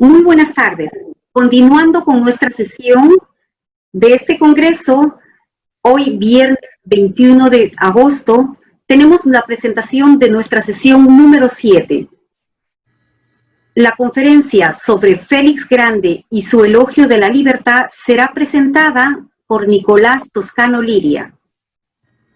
Muy buenas tardes. Continuando con nuestra sesión de este congreso, hoy viernes 21 de agosto, tenemos la presentación de nuestra sesión número 7. La conferencia sobre Félix Grande y su elogio de la libertad será presentada por Nicolás Toscano Liria.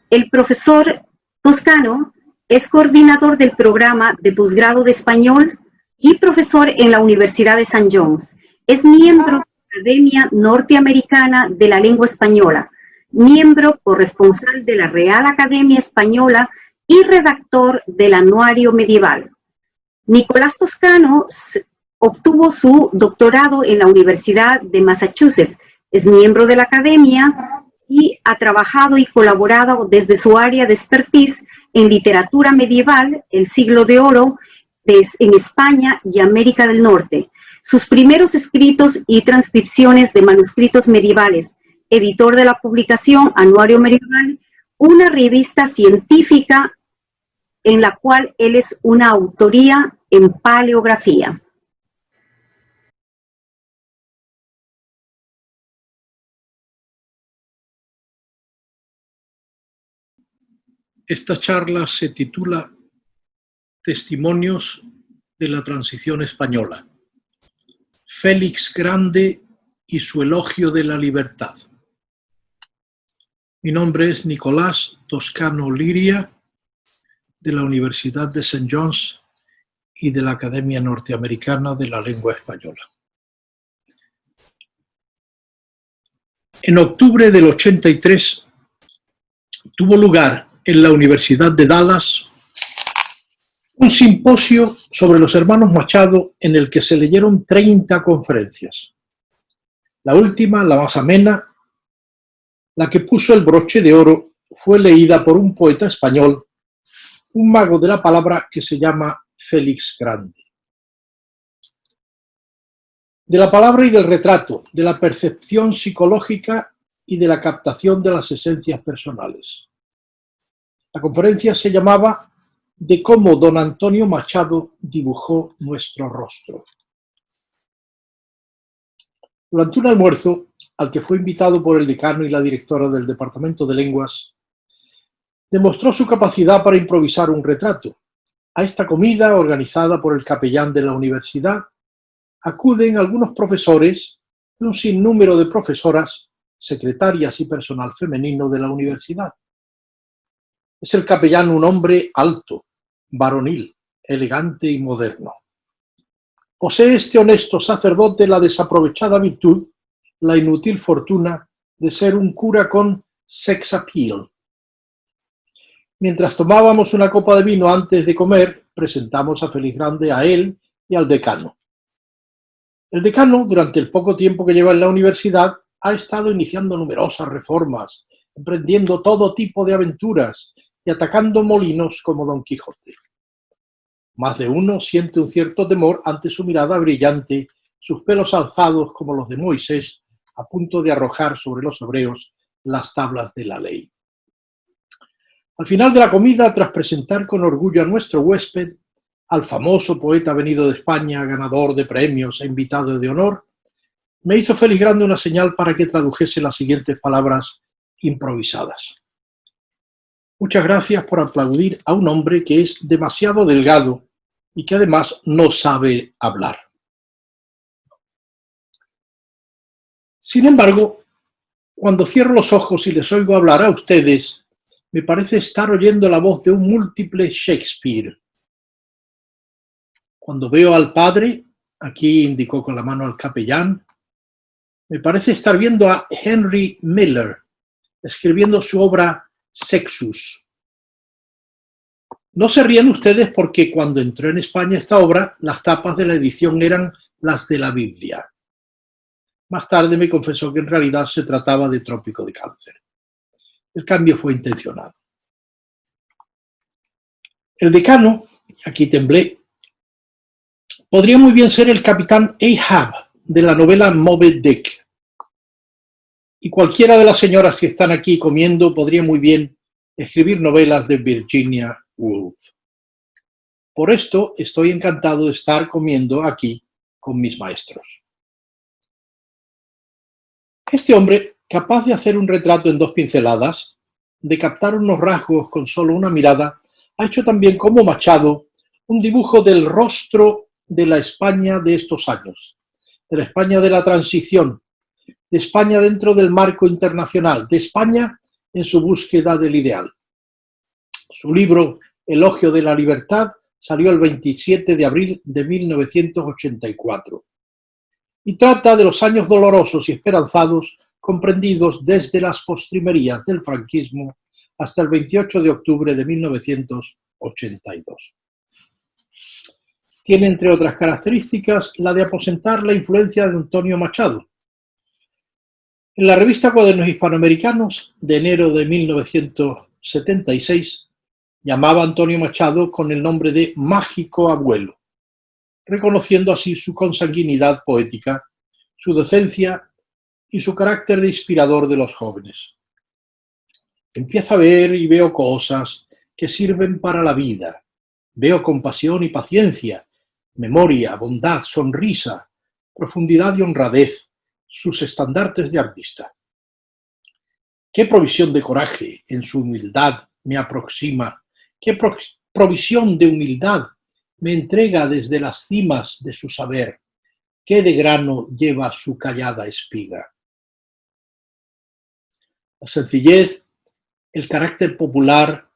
El profesor Toscano es coordinador del programa de posgrado de español y profesor en la Universidad de St. John's. Es miembro de la Academia Norteamericana de la Lengua Española, miembro corresponsal de la Real Academia Española y redactor del Anuario Medieval. Nicolás Toscano obtuvo su doctorado en la Universidad de Massachusetts. Es miembro de la Academia y ha trabajado y colaborado desde su área de expertise en literatura medieval, el Siglo de Oro, en España y América del Norte. Sus primeros escritos y transcripciones de manuscritos medievales, editor de la publicación Anuario Medieval, una revista científica en la cual él es una autoría en paleografía. Esta charla se titula Testimonios de la Transición Española. Félix Grande y su elogio de la libertad. Mi nombre es Nicolás Toscano Liria, de la Universidad de St. John's y de la Academia Norteamericana de la Lengua Española. En octubre del 83 tuvo lugar en la Universidad de Dallas un simposio sobre los hermanos Machado en el que se leyeron 30 conferencias. La última, la más amena, la que puso el broche de oro, fue leída por un poeta español, un mago de la palabra que se llama Félix Grande. De la palabra y del retrato, de la percepción psicológica y de la captación de las esencias personales. La conferencia se llamaba de cómo don Antonio Machado dibujó nuestro rostro. Durante un almuerzo, al que fue invitado por el decano y la directora del Departamento de Lenguas, demostró su capacidad para improvisar un retrato. A esta comida, organizada por el capellán de la universidad, acuden algunos profesores y un sinnúmero de profesoras, secretarias y personal femenino de la universidad. Es el capellán un hombre alto, varonil, elegante y moderno. Posee este honesto sacerdote la desaprovechada virtud, la inútil fortuna de ser un cura con sex appeal. Mientras tomábamos una copa de vino antes de comer, presentamos a Félix Grande a él y al decano. El decano, durante el poco tiempo que lleva en la universidad, ha estado iniciando numerosas reformas, emprendiendo todo tipo de aventuras y atacando molinos como Don Quijote. Más de uno siente un cierto temor ante su mirada brillante, sus pelos alzados como los de Moisés, a punto de arrojar sobre los hebreos las tablas de la ley. Al final de la comida, tras presentar con orgullo a nuestro huésped, al famoso poeta venido de España, ganador de premios e invitado de honor, me hizo Félix Grande una señal para que tradujese las siguientes palabras improvisadas. Muchas gracias por aplaudir a un hombre que es demasiado delgado y que además no sabe hablar. Sin embargo, cuando cierro los ojos y les oigo hablar a ustedes, me parece estar oyendo la voz de un múltiple Shakespeare. Cuando veo al padre, aquí indicó con la mano al capellán, me parece estar viendo a Henry Miller, escribiendo su obra Sexus. No se rían ustedes porque cuando entró en España esta obra, las tapas de la edición eran las de la Biblia. Más tarde me confesó que en realidad se trataba de Trópico de Cáncer. El cambio fue intencionado. El decano, aquí temblé, podría muy bien ser el capitán Ahab de la novela Moby Dick. Y cualquiera de las señoras que están aquí comiendo podría muy bien escribir novelas de Virginia Woolf. Por esto estoy encantado de estar comiendo aquí con mis maestros. Este hombre, capaz de hacer un retrato en 2 pinceladas, de captar unos rasgos con solo una mirada, ha hecho también, como Machado, un dibujo del rostro de la España de estos años, de la España de la transición, de España dentro del marco internacional, de España en su búsqueda del ideal. Su libro Elogio de la Libertad salió el 27 de abril de 1984 y trata de los años dolorosos y esperanzados comprendidos desde las postrimerías del franquismo hasta el 28 de octubre de 1982. Tiene, entre otras características, la de aposentar la influencia de Antonio Machado. En la revista Cuadernos Hispanoamericanos de enero de 1976 llamaba a Antonio Machado con el nombre de Mágico Abuelo, reconociendo así su consanguinidad poética, su docencia y su carácter de inspirador de los jóvenes. Empiezo a ver y veo cosas que sirven para la vida. Veo compasión y paciencia, memoria, bondad, sonrisa, profundidad y honradez, sus estandartes de artista. Qué provisión de coraje en su humildad me aproxima, qué provisión de humildad me entrega desde las cimas de su saber, qué de grano lleva su callada espiga. La sencillez, el carácter popular,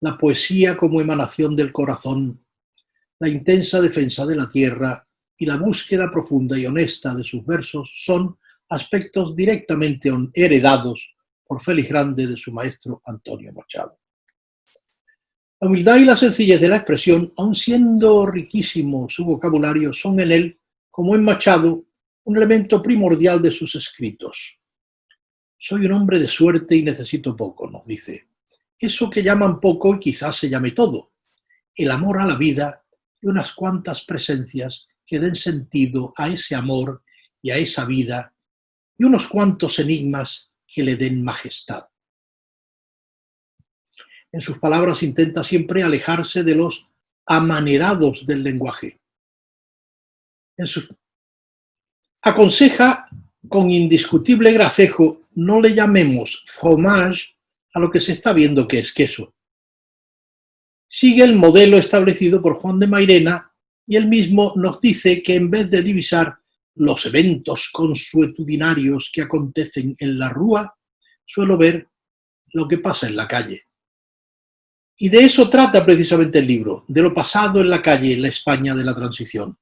la poesía como emanación del corazón, la intensa defensa de la tierra y la búsqueda profunda y honesta de sus versos son aspectos directamente heredados por Félix Grande de su maestro Antonio Machado. La humildad y la sencillez de la expresión, aun siendo riquísimo su vocabulario, son en él, como en Machado, un elemento primordial de sus escritos. Soy un hombre de suerte y necesito poco, nos dice. Eso que llaman poco y quizás se llame todo. El amor a la vida y unas cuantas presencias que den sentido a ese amor y a esa vida y unos cuantos enigmas que le den majestad. En sus palabras intenta siempre alejarse de los amanerados del lenguaje. Aconseja con indiscutible gracejo no le llamemos fromage a lo que se está viendo que es queso. Sigue el modelo establecido por Juan de Mairena y él mismo nos dice que en vez de divisar los eventos consuetudinarios que acontecen en la rúa, suelo ver lo que pasa en la calle. Y de eso trata precisamente el libro, de lo pasado en la calle en la España de la transición.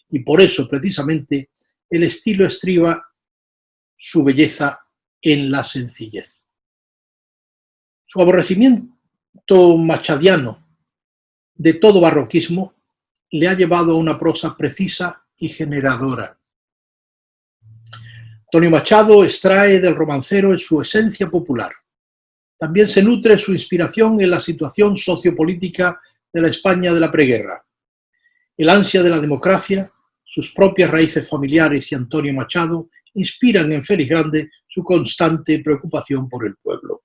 Y por eso, precisamente, el estilo estriba su belleza en la sencillez. Su aborrecimiento machadiano de todo barroquismo le ha llevado a una prosa precisa y generadora. Antonio Machado extrae del romancero en su esencia popular. También se nutre su inspiración en la situación sociopolítica de la España de la preguerra. El ansia de la democracia, sus propias raíces familiares y Antonio Machado inspiran en Félix Grande su constante preocupación por el pueblo.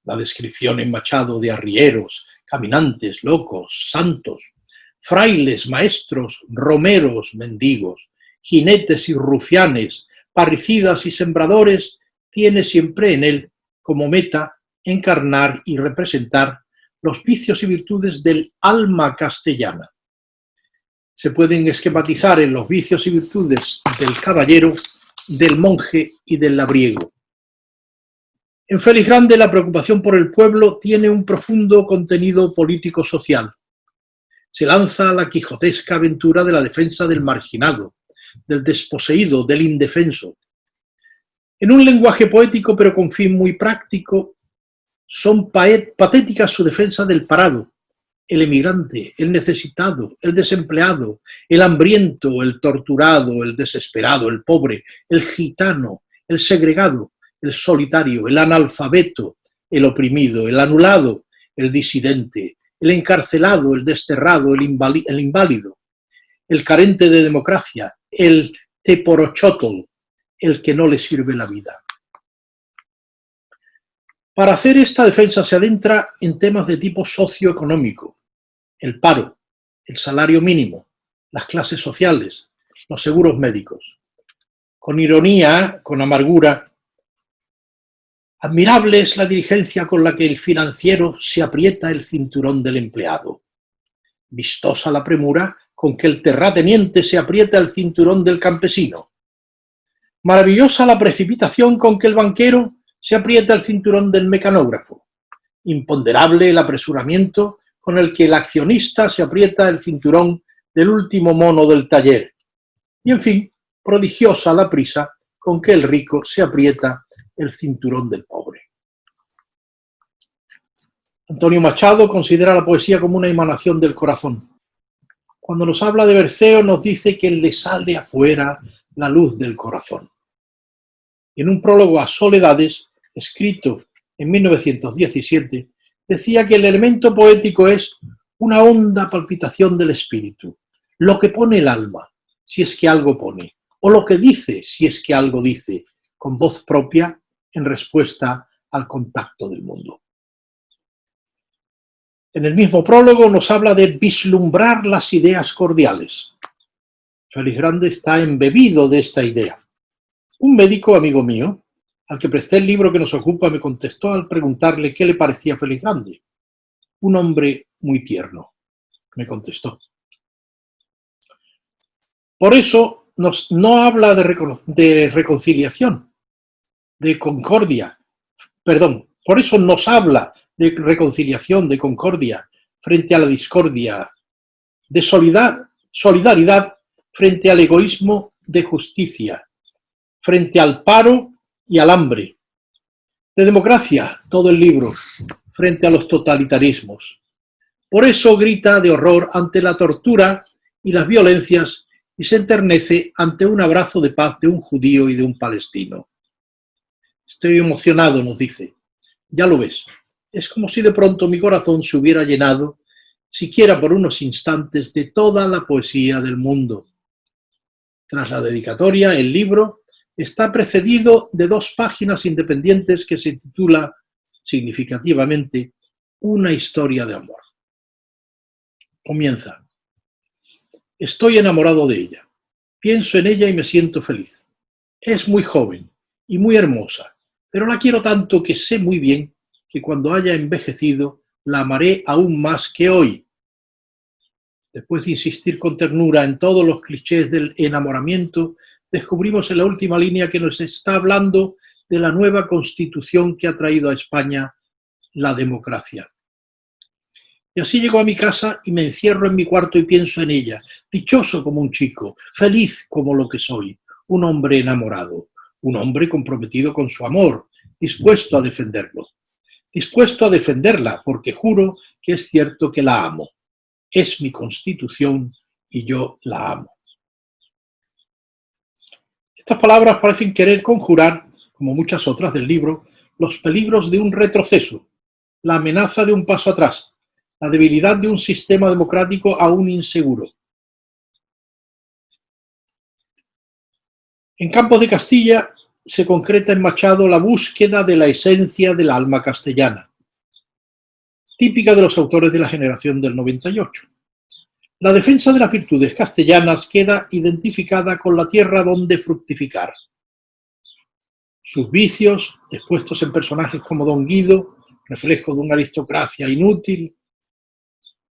La descripción en Machado de arrieros, caminantes, locos, santos, frailes, maestros, romeros, mendigos, jinetes y rufianes, parricidas y sembradores, tiene siempre en él como meta encarnar y representar los vicios y virtudes del alma castellana. Se pueden esquematizar en los vicios y virtudes del caballero, del monje y del labriego. En Félix Grande la preocupación por el pueblo tiene un profundo contenido político-social. Se lanza a la quijotesca aventura de la defensa del marginado, del desposeído, del indefenso. En un lenguaje poético pero con fin muy práctico, son patéticas su defensa del parado, el emigrante, el necesitado, el desempleado, el hambriento, el torturado, el desesperado, el pobre, el gitano, el segregado, el solitario, el analfabeto, el oprimido, el anulado, el disidente, el encarcelado, el desterrado, el inválido, el carente de democracia, el teporochotl, el que no le sirve la vida. Para hacer esta defensa se adentra en temas de tipo socioeconómico, el paro, el salario mínimo, las clases sociales, los seguros médicos. Con ironía, con amargura, admirable es la diligencia con la que el financiero se aprieta el cinturón del empleado. Vistosa la premura con que el terrateniente se aprieta el cinturón del campesino. Maravillosa la precipitación con que el banquero se aprieta el cinturón del mecanógrafo. Imponderable el apresuramiento con el que el accionista se aprieta el cinturón del último mono del taller. Y en fin, prodigiosa la prisa con que el rico se aprieta el cinturón del pobre. Antonio Machado considera la poesía como una emanación del corazón. Cuando nos habla de Berceo nos dice que le sale afuera la luz del corazón. Y en un prólogo a Soledades, escrito en 1917, decía que el elemento poético es una honda palpitación del espíritu, lo que pone el alma, si es que algo pone, o lo que dice, si es que algo dice, con voz propia en respuesta al contacto del mundo. En el mismo prólogo nos habla de vislumbrar las ideas cordiales. Félix Grande está embebido de esta idea. Un médico amigo mío, al que presté el libro que nos ocupa, me contestó al preguntarle qué le parecía a Félix Grande. Un hombre muy tierno, me contestó. Por eso no habla de reconciliación, de concordia, perdón, por eso nos habla de reconciliación, de concordia frente a la discordia, de solidaridad frente al egoísmo, de justicia, frente al paro y al hambre, de democracia, todo el libro, frente a los totalitarismos. Por eso grita de horror ante la tortura y las violencias y se enternece ante un abrazo de paz de un judío y de un palestino. Estoy emocionado, nos dice. Ya lo ves. Es como si de pronto mi corazón se hubiera llenado, siquiera por unos instantes, de toda la poesía del mundo. Tras la dedicatoria, el libro está precedido de 2 páginas independientes que se titula, significativamente, Una historia de amor. Comienza. Estoy enamorado de ella. Pienso en ella y me siento feliz. Es muy joven y muy hermosa, pero la quiero tanto que sé muy bien que cuando haya envejecido la amaré aún más que hoy. Después de insistir con ternura en todos los clichés del enamoramiento, descubrimos en la última línea que nos está hablando de la nueva constitución que ha traído a España la democracia. Y así llego a mi casa y me encierro en mi cuarto y pienso en ella, dichoso como un chico, feliz como lo que soy, un hombre enamorado, un hombre comprometido con su amor, dispuesto a defenderlo, dispuesto a defenderla porque juro que es cierto que la amo. Es mi constitución y yo la amo. Estas palabras parecen querer conjurar, como muchas otras del libro, los peligros de un retroceso, la amenaza de un paso atrás, la debilidad de un sistema democrático aún inseguro. En Campos de Castilla se concreta en Machado la búsqueda de la esencia del alma castellana, típica de los autores de la generación del 98. La defensa de las virtudes castellanas queda identificada con la tierra donde fructificar. Sus vicios, expuestos en personajes como Don Guido, reflejo de una aristocracia inútil.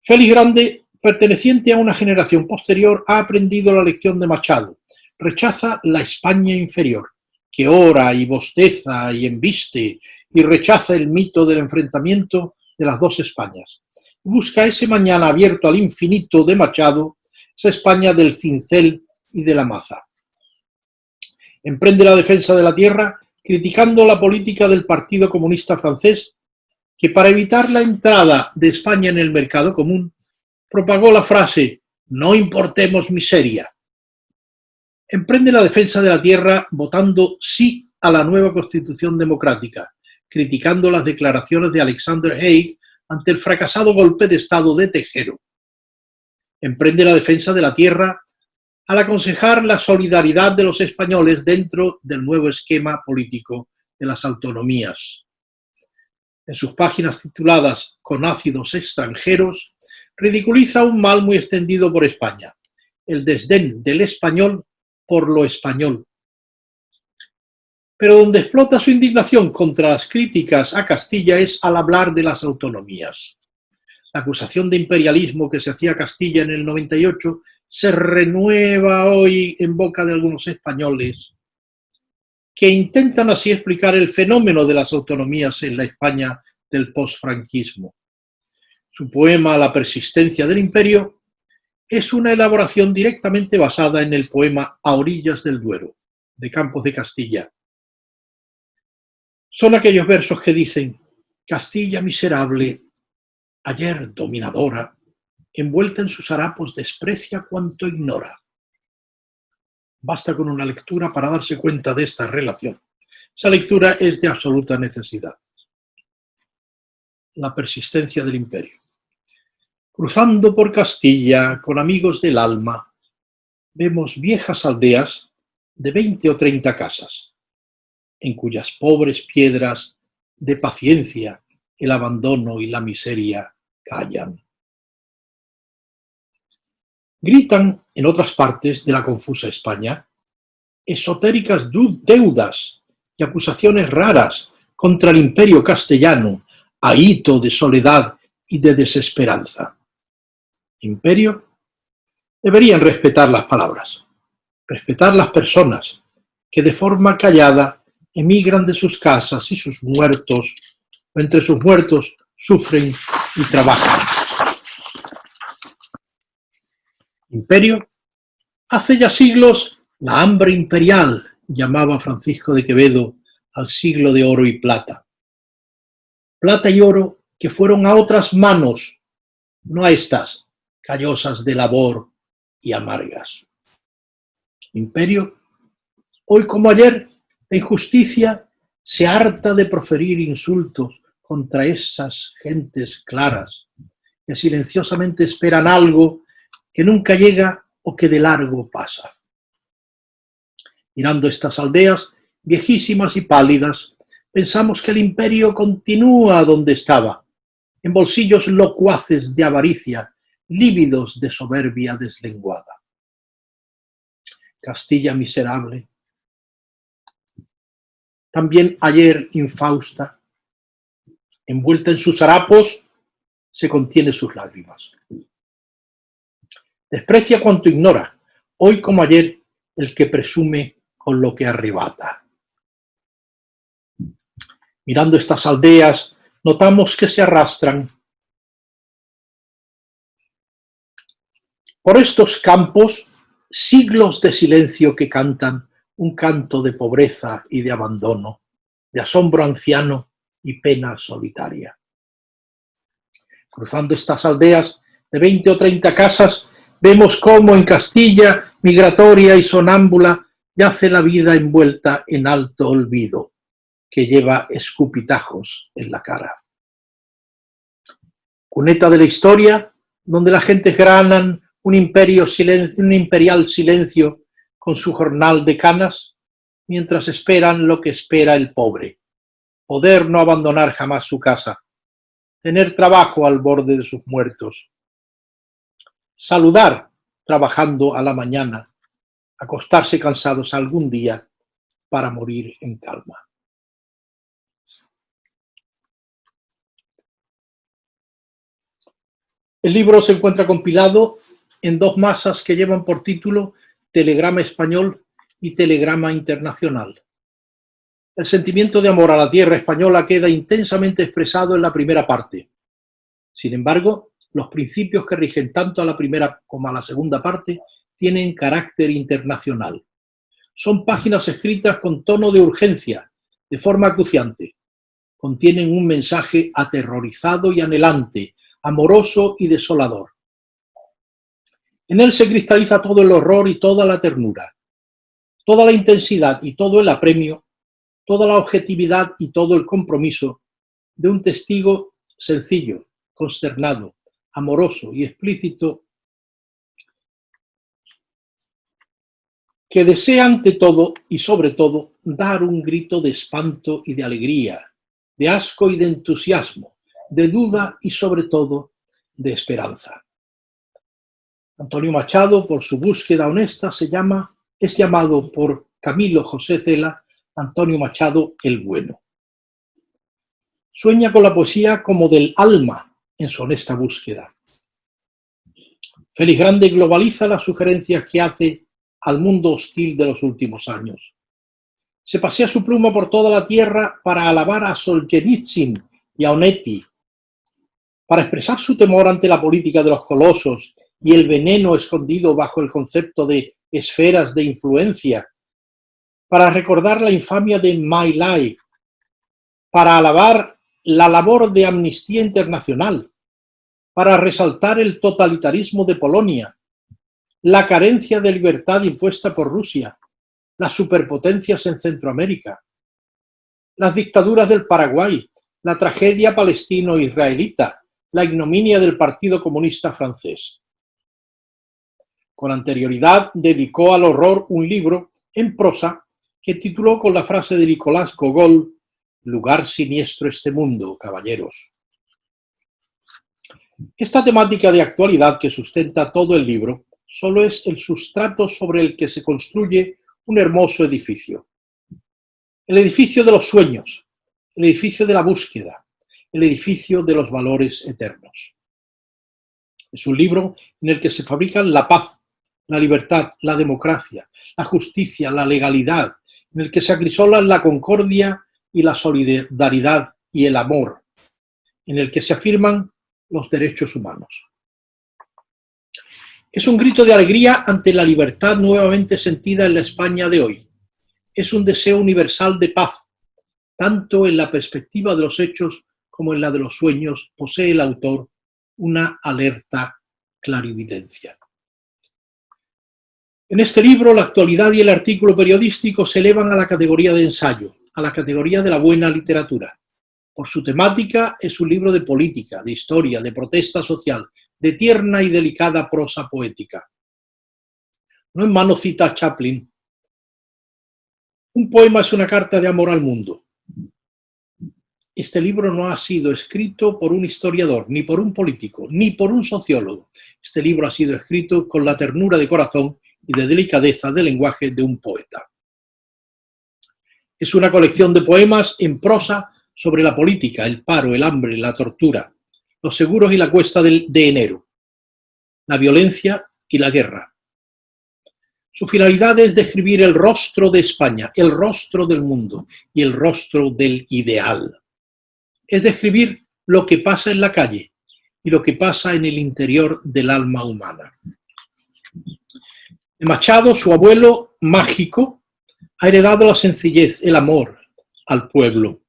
Félix Grande, perteneciente a una generación posterior, ha aprendido la lección de Machado. Rechaza la España inferior, que ora y bosteza y embiste, y rechaza el mito del enfrentamiento de las 2 Españas. Busca ese mañana abierto al infinito de Machado, esa España del cincel y de la maza. Emprende la defensa de la tierra criticando la política del Partido Comunista francés, que para evitar la entrada de España en el mercado común, propagó la frase «no importemos miseria». Emprende la defensa de la tierra votando sí a la nueva Constitución democrática, criticando las declaraciones de Alexander Haig ante el fracasado golpe de Estado de Tejero. Emprende la defensa de la tierra al aconsejar la solidaridad de los españoles dentro del nuevo esquema político de las autonomías. En sus páginas tituladas Con ácidos extranjeros, ridiculiza un mal muy extendido por España, el desdén del español por lo español. Pero donde explota su indignación contra las críticas a Castilla es al hablar de las autonomías. La acusación de imperialismo que se hacía a Castilla en el 98 se renueva hoy en boca de algunos españoles que intentan así explicar el fenómeno de las autonomías en la España del posfranquismo. Su poema La persistencia del imperio es una elaboración directamente basada en el poema A orillas del Duero, de Campos de Castilla. Son aquellos versos que dicen: Castilla miserable, ayer dominadora, envuelta en sus harapos desprecia cuanto ignora. Basta con una lectura para darse cuenta de esta relación. Esa lectura es de absoluta necesidad. La persistencia del imperio. Cruzando por Castilla con amigos del alma, vemos viejas aldeas de 20 o 30 casas, en cuyas pobres piedras de paciencia el abandono y la miseria callan. Gritan en otras partes de la confusa España esotéricas deudas y acusaciones raras contra el imperio castellano, ahito de soledad y de desesperanza. Imperio, deberían respetar las palabras, respetar las personas que de forma callada emigran de sus casas y sus muertos, o entre sus muertos sufren y trabajan. Imperio, hace ya siglos la hambre imperial, llamaba Francisco de Quevedo al siglo de oro y plata. Plata y oro que fueron a otras manos, no a estas, callosas de labor y amargas. Imperio, hoy como ayer, la injusticia se harta de proferir insultos contra esas gentes claras que silenciosamente esperan algo que nunca llega o que de largo pasa. Mirando estas aldeas viejísimas y pálidas, pensamos que el imperio continúa donde estaba, en bolsillos locuaces de avaricia, lívidos de soberbia deslenguada. Castilla miserable, también ayer infausta, envuelta en sus harapos, se contiene sus lágrimas. Desprecia cuanto ignora, hoy como ayer, el que presume con lo que arrebata. Mirando estas aldeas, notamos que se arrastran por estos campos siglos de silencio que cantan un canto de pobreza y de abandono, de asombro anciano y pena solitaria. Cruzando estas aldeas de 20 o 30 casas, vemos cómo en Castilla, migratoria y sonámbula, yace la vida envuelta en alto olvido, que lleva escupitajos en la cara. Cuneta de la historia, donde las gentes granan un imperial silencio con su jornal de canas, mientras esperan lo que espera el pobre: poder no abandonar jamás su casa, tener trabajo al borde de sus muertos, saludar trabajando a la mañana, acostarse cansados algún día para morir en calma. El libro se encuentra compilado en dos masas que llevan por título Telegrama Español y Telegrama Internacional. El sentimiento de amor a la tierra española queda intensamente expresado en la primera parte. Sin embargo, los principios que rigen tanto a la primera como a la segunda parte tienen carácter internacional. Son páginas escritas con tono de urgencia, de forma acuciante. Contienen un mensaje aterrorizado y anhelante, amoroso y desolador. En él se cristaliza todo el horror y toda la ternura, toda la intensidad y todo el apremio, toda la objetividad y todo el compromiso de un testigo sencillo, consternado, amoroso y explícito, que desea ante todo y sobre todo dar un grito de espanto y de alegría, de asco y de entusiasmo, de duda y sobre todo de esperanza. Antonio Machado, por su búsqueda honesta, es llamado por Camilo José Cela Antonio Machado el Bueno. Sueña con la poesía como del alma en su honesta búsqueda. Félix Grande globaliza las sugerencias que hace al mundo hostil de los últimos años. Se pasea su pluma por toda la tierra para alabar a Solzhenitsyn y a Onetti, para expresar su temor ante la política de los colosos y el veneno escondido bajo el concepto de esferas de influencia, para recordar la infamia de My Lai, para alabar la labor de Amnistía Internacional, para resaltar el totalitarismo de Polonia, la carencia de libertad impuesta por Rusia, las superpotencias en Centroamérica, las dictaduras del Paraguay, la tragedia palestino-israelita, la ignominia del Partido Comunista francés. Con anterioridad dedicó al horror un libro en prosa que tituló con la frase de Nicolás Gogol: «Lugar siniestro este mundo, caballeros». Esta temática de actualidad que sustenta todo el libro solo es el sustrato sobre el que se construye un hermoso edificio. El edificio de los sueños, el edificio de la búsqueda, el edificio de los valores eternos. Es un libro en el que se fabrican la paz, la libertad, la democracia, la justicia, la legalidad, en el que se acrisolan la concordia y la solidaridad y el amor, en el que se afirman los derechos humanos. Es un grito de alegría ante la libertad nuevamente sentida en la España de hoy. Es un deseo universal de paz, tanto en la perspectiva de los hechos como en la de los sueños. Posee el autor una alerta clarividencia. En este libro, la actualidad y el artículo periodístico se elevan a la categoría de ensayo, a la categoría de la buena literatura. Por su temática, es un libro de política, de historia, de protesta social, de tierna y delicada prosa poética. No en vano cita a Chaplin: un poema es una carta de amor al mundo. Este libro no ha sido escrito por un historiador, ni por un político, ni por un sociólogo. Este libro ha sido escrito con la ternura de corazón y de delicadeza de lenguaje de un poeta. Es una colección de poemas en prosa sobre la política, el paro, el hambre, la tortura, los seguros y la cuesta de enero, la violencia y la guerra. Su finalidad es describir el rostro de España, el rostro del mundo y el rostro del ideal. Es describir lo que pasa en la calle y lo que pasa en el interior del alma humana. De Machado, su abuelo mágico, ha heredado la sencillez, el amor al pueblo,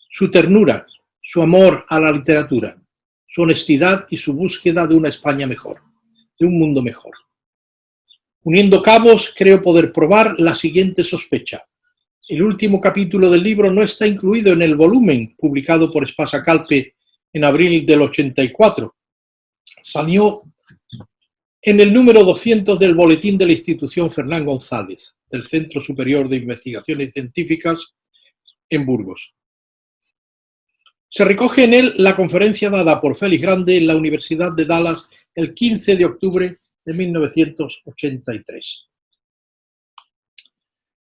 su ternura, su amor a la literatura, su honestidad y su búsqueda de una España mejor, de un mundo mejor. Uniendo cabos, creo poder probar la siguiente sospecha. El último capítulo del libro no está incluido en el volumen publicado por Espasa Calpe en abril del 84. Salió en el número 200 del boletín de la institución Fernán González, del Centro Superior de Investigaciones Científicas en Burgos. Se recoge en él la conferencia dada por Félix Grande en la Universidad de Dallas el 15 de octubre de 1983.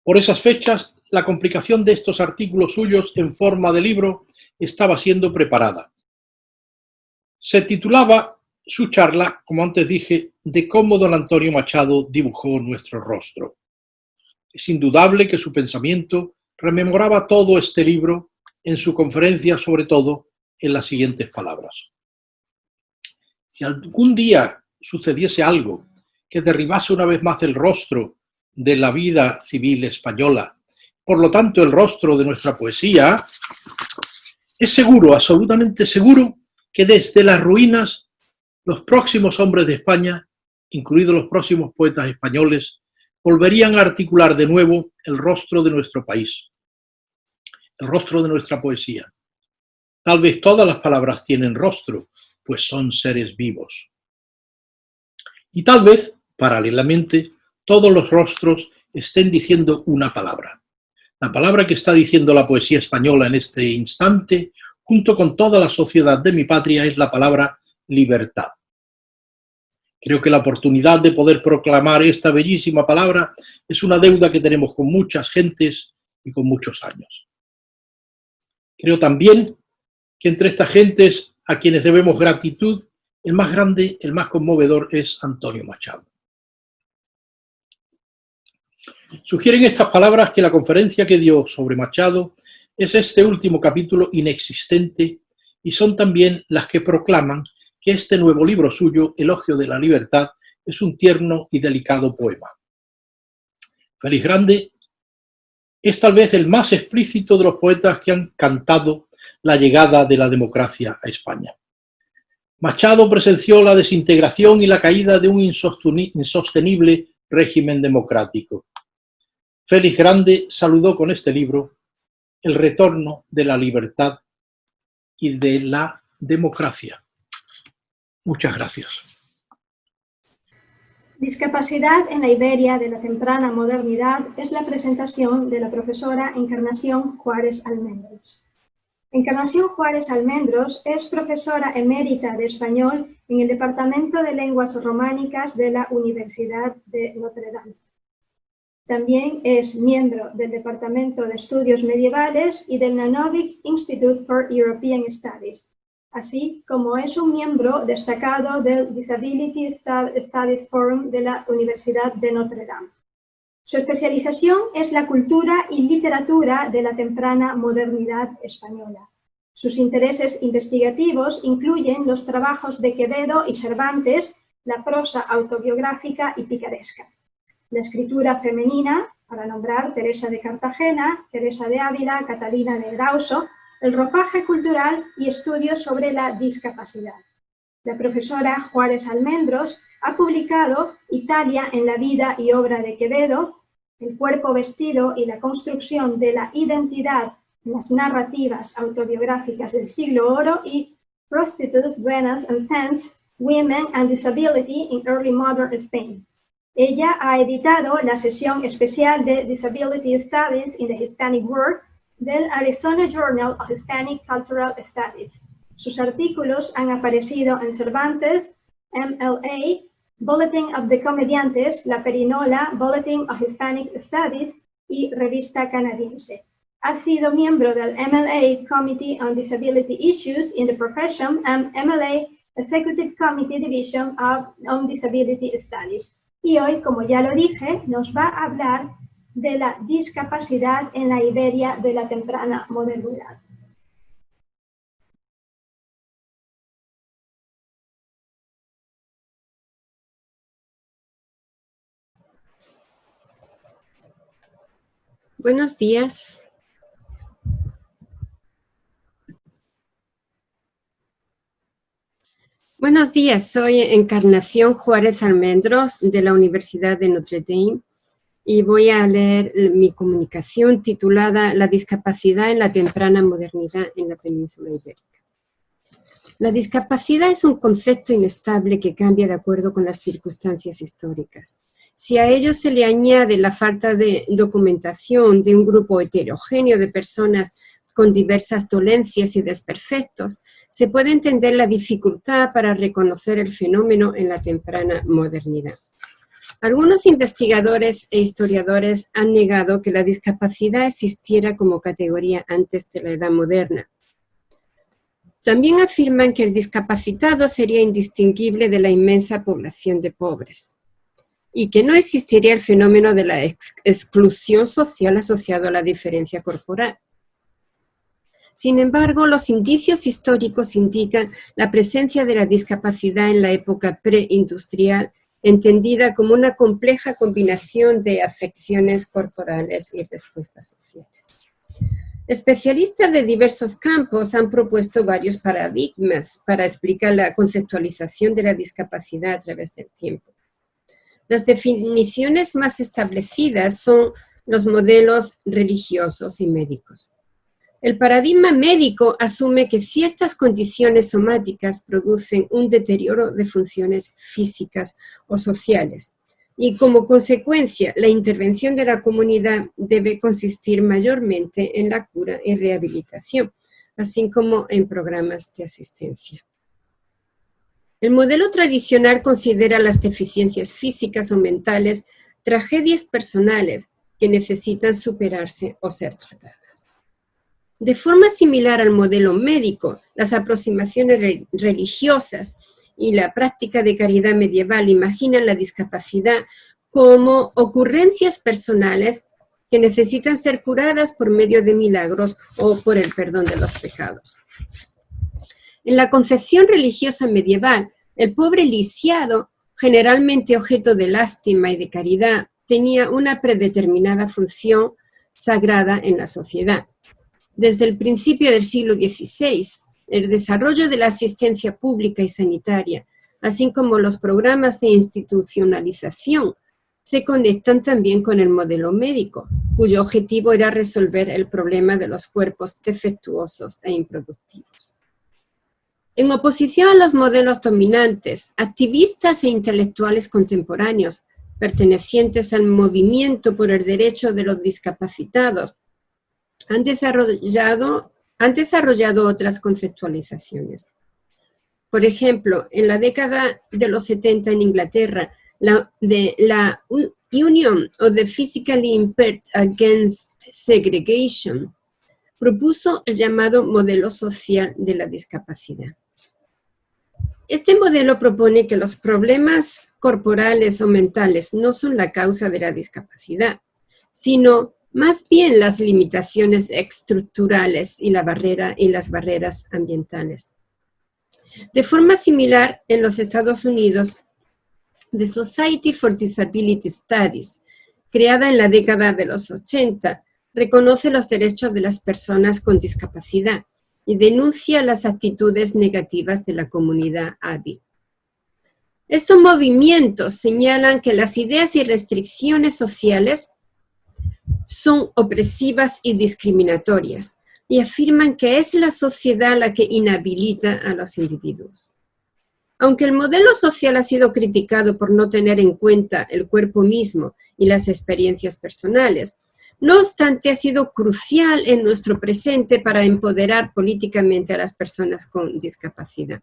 Por esas fechas, la complicación de estos artículos suyos en forma de libro estaba siendo preparada. Se titulaba su charla, como antes dije, de cómo don Antonio Machado dibujó nuestro rostro. Es indudable que su pensamiento rememoraba todo este libro en su conferencia, sobre todo en las siguientes palabras. Si algún día sucediese algo que derribase una vez más el rostro de la vida civil española, por lo tanto el rostro de nuestra poesía, es seguro, absolutamente seguro, que desde las ruinas los próximos hombres de España, incluidos los próximos poetas españoles, volverían a articular de nuevo el rostro de nuestro país, el rostro de nuestra poesía. Tal vez todas las palabras tienen rostro, pues son seres vivos. Y tal vez, paralelamente, todos los rostros estén diciendo una palabra. La palabra que está diciendo la poesía española en este instante, junto con toda la sociedad de mi patria, es la palabra libertad. Creo que la oportunidad de poder proclamar esta bellísima palabra es una deuda que tenemos con muchas gentes y con muchos años. Creo también que entre estas gentes a quienes debemos gratitud, el más grande, el más conmovedor es Antonio Machado. Sugieren estas palabras que la conferencia que dio sobre Machado es este último capítulo inexistente y son también las que proclaman que este nuevo libro suyo, Elogio de la Libertad, es un tierno y delicado poema. Félix Grande es tal vez el más explícito de los poetas que han cantado la llegada de la democracia a España. Machado presenció la desintegración y la caída de un insostenible régimen democrático. Félix Grande saludó con este libro el retorno de la libertad y de la democracia. Muchas gracias. Discapacidad en la Iberia de la temprana modernidad es la presentación de la profesora Encarnación Juárez Almendros. Encarnación Juárez Almendros es profesora emérita de español en el Departamento de Lenguas Románicas de la Universidad de Notre Dame. También es miembro del Departamento de Estudios Medievales y del Nanovic Institute for European Studies, así como es un miembro destacado del Disability Studies Forum de la Universidad de Notre Dame. Su especialización es la cultura y literatura de la temprana modernidad española. Sus intereses investigativos incluyen los trabajos de Quevedo y Cervantes, la prosa autobiográfica y picaresca, la escritura femenina, para nombrar Teresa de Cartagena, Teresa de Ávila, Catalina de Erauso, el ropaje cultural y estudios sobre la discapacidad. La profesora Juárez Almendros ha publicado Italia en la vida y obra de Quevedo, El cuerpo vestido y la construcción de la identidad en las narrativas autobiográficas del siglo oro y Prostitutes, Duenas and Saints, Women and Disability in Early Modern Spain. Ella ha editado la sesión especial de Disability Studies in the Hispanic World del Arizona Journal of Hispanic Cultural Studies. Sus artículos han aparecido en Cervantes, MLA, Bulletin of the Comediantes, La Perinola, Bulletin of Hispanic Studies y Revista Canadiense. Ha sido miembro del MLA Committee on Disability Issues in the Profession and MLA Executive Committee Division on Disability Studies. Y hoy, como ya lo dije, nos va a hablar de la discapacidad en la Iberia de la temprana modernidad. Buenos días. Buenos días, soy Encarnación Juárez Almendros de la Universidad de Notre Dame y voy a leer mi comunicación titulada La discapacidad en la temprana modernidad en la península ibérica. La discapacidad es un concepto inestable que cambia de acuerdo con las circunstancias históricas. Si a ello se le añade la falta de documentación de un grupo heterogéneo de personas con diversas dolencias y desperfectos, se puede entender la dificultad para reconocer el fenómeno en la temprana modernidad. Algunos investigadores e historiadores han negado que la discapacidad existiera como categoría antes de la Edad Moderna. También afirman que el discapacitado sería indistinguible de la inmensa población de pobres y que no existiría el fenómeno de la exclusión social asociado a la diferencia corporal. Sin embargo, los indicios históricos indican la presencia de la discapacidad en la época preindustrial, entendida como una compleja combinación de afecciones corporales y respuestas sociales. Especialistas de diversos campos han propuesto varios paradigmas para explicar la conceptualización de la discapacidad a través del tiempo. Las definiciones más establecidas son los modelos religiosos y médicos. El paradigma médico asume que ciertas condiciones somáticas producen un deterioro de funciones físicas o sociales y como consecuencia la intervención de la comunidad debe consistir mayormente en la cura y rehabilitación, así como en programas de asistencia. El modelo tradicional considera las deficiencias físicas o mentales tragedias personales que necesitan superarse o ser tratadas. De forma similar al modelo médico, las aproximaciones religiosas y la práctica de caridad medieval imaginan la discapacidad como ocurrencias personales que necesitan ser curadas por medio de milagros o por el perdón de los pecados. En la concepción religiosa medieval, el pobre lisiado, generalmente objeto de lástima y de caridad, tenía una predeterminada función sagrada en la sociedad. Desde el principio del siglo XVI, el desarrollo de la asistencia pública y sanitaria, así como los programas de institucionalización, se conectan también con el modelo médico, cuyo objetivo era resolver el problema de los cuerpos defectuosos e improductivos. En oposición a los modelos dominantes, activistas e intelectuales contemporáneos, pertenecientes al movimiento por el derecho de los discapacitados, han desarrollado otras conceptualizaciones. Por ejemplo, en la década de los 70 en Inglaterra, la Union of the Physically Impaired Against Segregation propuso el llamado modelo social de la discapacidad. Este modelo propone que los problemas corporales o mentales no son la causa de la discapacidad, sino más bien las limitaciones estructurales y las barreras ambientales. De forma similar, en los Estados Unidos, The Society for Disability Studies, creada en la década de los 80, reconoce los derechos de las personas con discapacidad y denuncia las actitudes negativas de la comunidad hábil. Estos movimientos señalan que las ideas y restricciones sociales son opresivas y discriminatorias y afirman que es la sociedad la que inhabilita a los individuos. Aunque el modelo social ha sido criticado por no tener en cuenta el cuerpo mismo y las experiencias personales, no obstante ha sido crucial en nuestro presente para empoderar políticamente a las personas con discapacidad.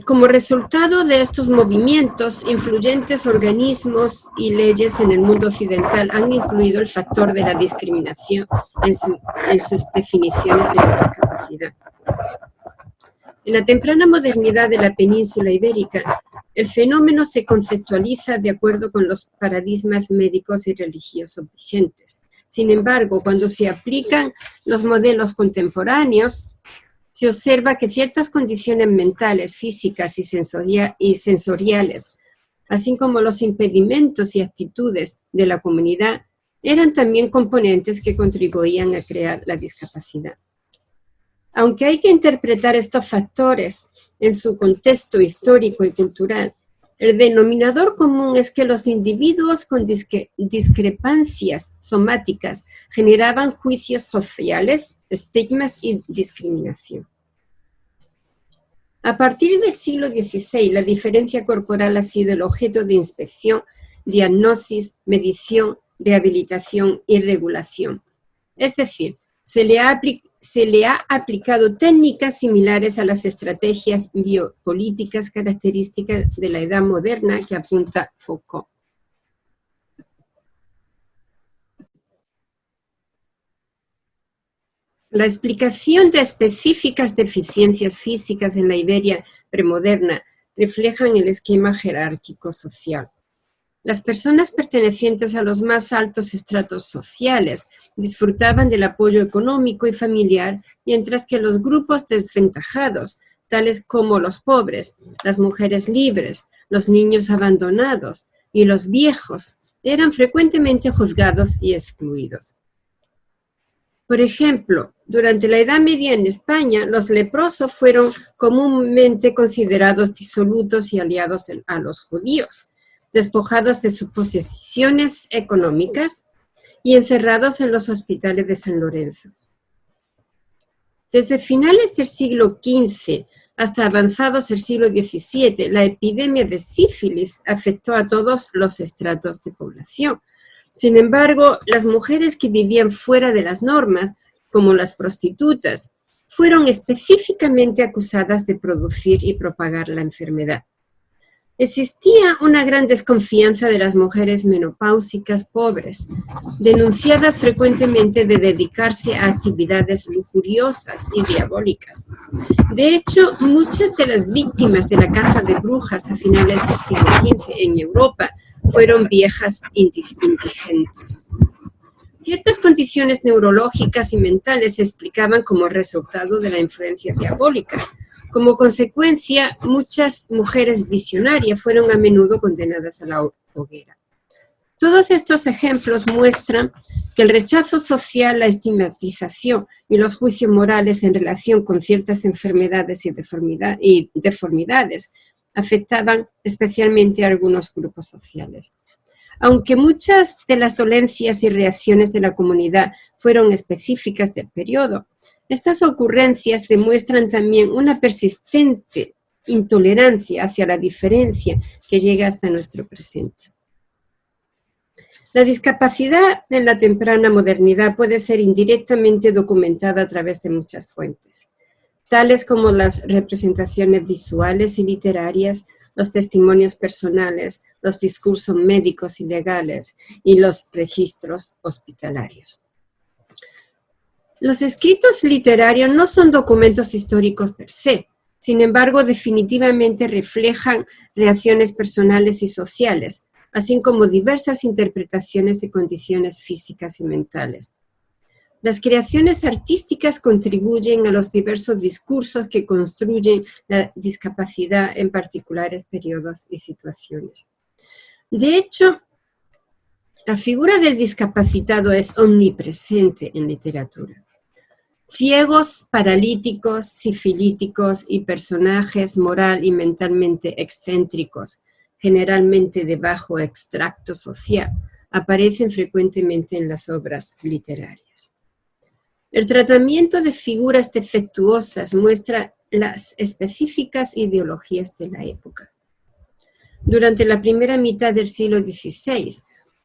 Como resultado de estos movimientos, influyentes organismos y leyes en el mundo occidental han incluido el factor de la discriminación en sus definiciones de la discapacidad. En la temprana modernidad de la península ibérica, el fenómeno se conceptualiza de acuerdo con los paradigmas médicos y religiosos vigentes. Sin embargo, cuando se aplican los modelos contemporáneos, se observa que ciertas condiciones mentales, físicas y sensoriales, así como los impedimentos y actitudes de la comunidad, eran también componentes que contribuían a crear la discapacidad. Aunque hay que interpretar estos factores en su contexto histórico y cultural, el denominador común es que los individuos con discrepancias somáticas generaban juicios sociales, estigmas y discriminación. A partir del siglo XVI, la diferencia corporal ha sido el objeto de inspección, diagnosis, medición, rehabilitación y regulación. Es decir, se le ha aplicado técnicas similares a las estrategias biopolíticas características de la edad moderna que apunta Foucault. La explicación de específicas deficiencias físicas en la Iberia premoderna reflejan el esquema jerárquico social. Las personas pertenecientes a los más altos estratos sociales disfrutaban del apoyo económico y familiar, mientras que los grupos desventajados, tales como los pobres, las mujeres libres, los niños abandonados y los viejos, eran frecuentemente juzgados y excluidos. Por ejemplo, durante la Edad Media en España, los leprosos fueron comúnmente considerados disolutos y aliados a los judíos, despojados de sus posesiones económicas y encerrados en los hospitales de San Lorenzo. Desde finales del siglo XV hasta avanzados el siglo XVII, la epidemia de sífilis afectó a todos los estratos de población. Sin embargo, las mujeres que vivían fuera de las normas, como las prostitutas, fueron específicamente acusadas de producir y propagar la enfermedad. Existía una gran desconfianza de las mujeres menopáusicas pobres, denunciadas frecuentemente de dedicarse a actividades lujuriosas y diabólicas. De hecho, muchas de las víctimas de la caza de brujas a finales del siglo XV en Europa fueron viejas indigentes. Ciertas condiciones neurológicas y mentales se explicaban como resultado de la influencia diabólica. Como consecuencia, muchas mujeres visionarias fueron a menudo condenadas a la hoguera. Todos estos ejemplos muestran que el rechazo social, la estigmatización y los juicios morales en relación con ciertas enfermedades y deformidades afectaban especialmente a algunos grupos sociales. Aunque muchas de las dolencias y reacciones de la comunidad fueron específicas del periodo, estas ocurrencias demuestran también una persistente intolerancia hacia la diferencia que llega hasta nuestro presente. La discapacidad en la temprana modernidad puede ser indirectamente documentada a través de muchas fuentes, tales como las representaciones visuales y literarias, los testimonios personales, los discursos médicos y legales y los registros hospitalarios. Los escritos literarios no son documentos históricos per se, sin embargo, definitivamente reflejan reacciones personales y sociales, así como diversas interpretaciones de condiciones físicas y mentales. Las creaciones artísticas contribuyen a los diversos discursos que construyen la discapacidad en particulares periodos y situaciones. De hecho, la figura del discapacitado es omnipresente en literatura. Ciegos, paralíticos, sifilíticos y personajes moral y mentalmente excéntricos, generalmente de bajo extracto social, aparecen frecuentemente en las obras literarias. El tratamiento de figuras defectuosas muestra las específicas ideologías de la época. Durante la primera mitad del siglo XVI,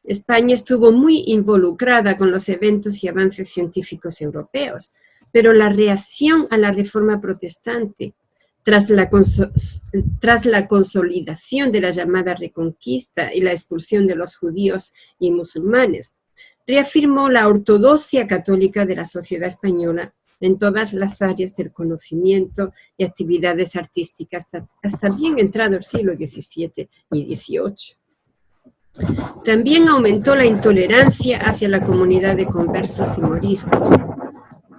España estuvo muy involucrada con los eventos y avances científicos europeos, pero la reacción a la reforma protestante, tras la consolidación de la llamada Reconquista y la expulsión de los judíos y musulmanes, reafirmó la ortodoxia católica de la sociedad española en todas las áreas del conocimiento y actividades artísticas hasta bien entrado el siglo XVII y XVIII. También aumentó la intolerancia hacia la comunidad de conversos y moriscos.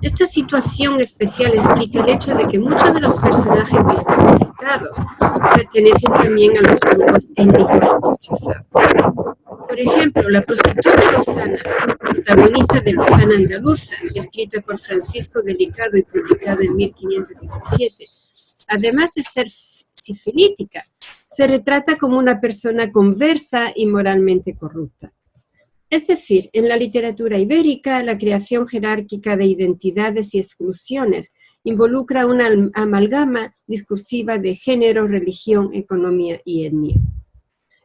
Esta situación especial explica el hecho de que muchos de los personajes discapacitados pertenecen también a los grupos étnicos rechazados. Por ejemplo, la prostituta Lozana, protagonista de Lozana Andaluza, escrita por Francisco Delicado y publicada en 1517, además de ser sifilítica, se retrata como una persona conversa y moralmente corrupta. Es decir, en la literatura ibérica, la creación jerárquica de identidades y exclusiones involucra una amalgama discursiva de género, religión, economía y etnia.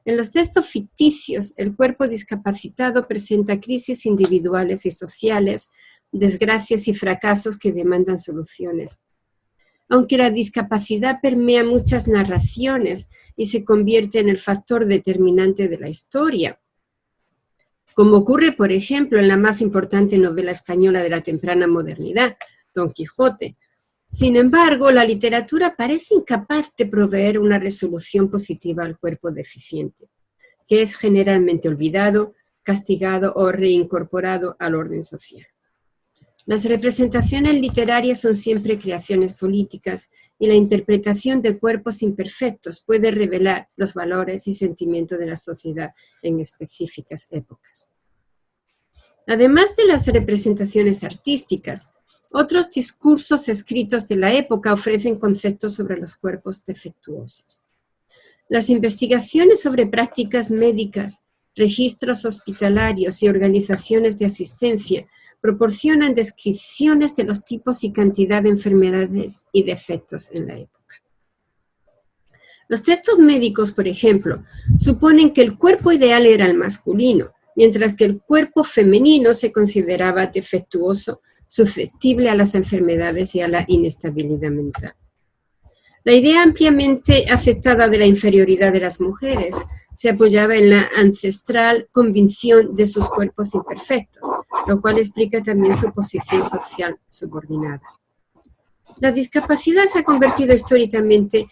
En los textos ficticios, el cuerpo discapacitado presenta crisis individuales y sociales, desgracias y fracasos que demandan soluciones. Aunque la discapacidad permea muchas narraciones y se convierte en el factor determinante de la historia, como ocurre, por ejemplo, en la más importante novela española de la temprana modernidad, Don Quijote. Sin embargo, la literatura parece incapaz de proveer una resolución positiva al cuerpo deficiente, que es generalmente olvidado, castigado o reincorporado al orden social. Las representaciones literarias son siempre creaciones políticas y la interpretación de cuerpos imperfectos puede revelar los valores y sentimientos de la sociedad en específicas épocas. Además de las representaciones artísticas, otros discursos escritos de la época ofrecen conceptos sobre los cuerpos defectuosos. Las investigaciones sobre prácticas médicas, registros hospitalarios y organizaciones de asistencia proporcionan descripciones de los tipos y cantidad de enfermedades y defectos en la época. Los textos médicos, por ejemplo, suponen que el cuerpo ideal era el masculino, mientras que el cuerpo femenino se consideraba defectuoso susceptible a las enfermedades y a la inestabilidad mental. La idea ampliamente aceptada de la inferioridad de las mujeres se apoyaba en la ancestral convicción de sus cuerpos imperfectos, lo cual explica también su posición social subordinada. La discapacidad se ha convertido históricamente,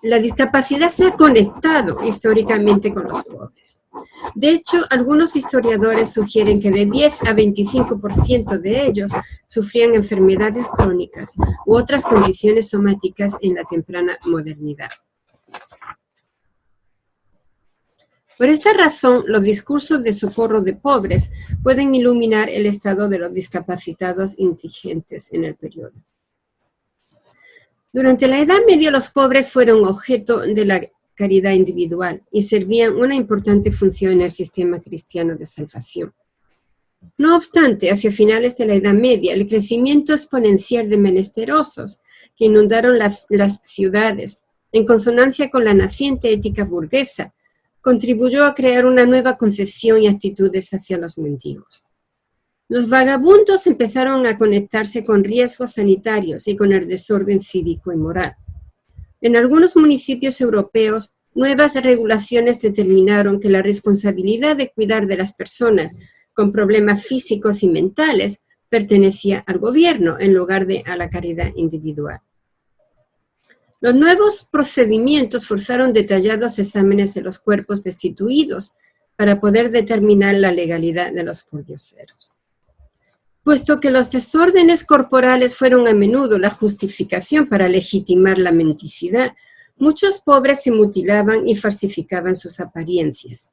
la discapacidad se ha conectado históricamente con los pobres. De hecho, algunos historiadores sugieren que de 10 a 25% de ellos sufrían enfermedades crónicas u otras condiciones somáticas en la temprana modernidad. Por esta razón, los discursos de socorro de pobres pueden iluminar el estado de los discapacitados indigentes en el periodo. Durante la Edad Media, los pobres fueron objeto de la caridad individual y servían una importante función en el sistema cristiano de salvación. No obstante, hacia finales de la Edad Media, el crecimiento exponencial de menesterosos que inundaron las ciudades, en consonancia con la naciente ética burguesa, contribuyó a crear una nueva concepción y actitudes hacia los mendigos. Los vagabundos empezaron a conectarse con riesgos sanitarios y con el desorden cívico y moral. En algunos municipios europeos, nuevas regulaciones determinaron que la responsabilidad de cuidar de las personas con problemas físicos y mentales pertenecía al gobierno en lugar de a la caridad individual. Los nuevos procedimientos forzaron detallados exámenes de los cuerpos destituidos para poder determinar la legalidad de los pordioseros. Puesto que los desórdenes corporales fueron a menudo la justificación para legitimar la mendicidad, muchos pobres se mutilaban y falsificaban sus apariencias.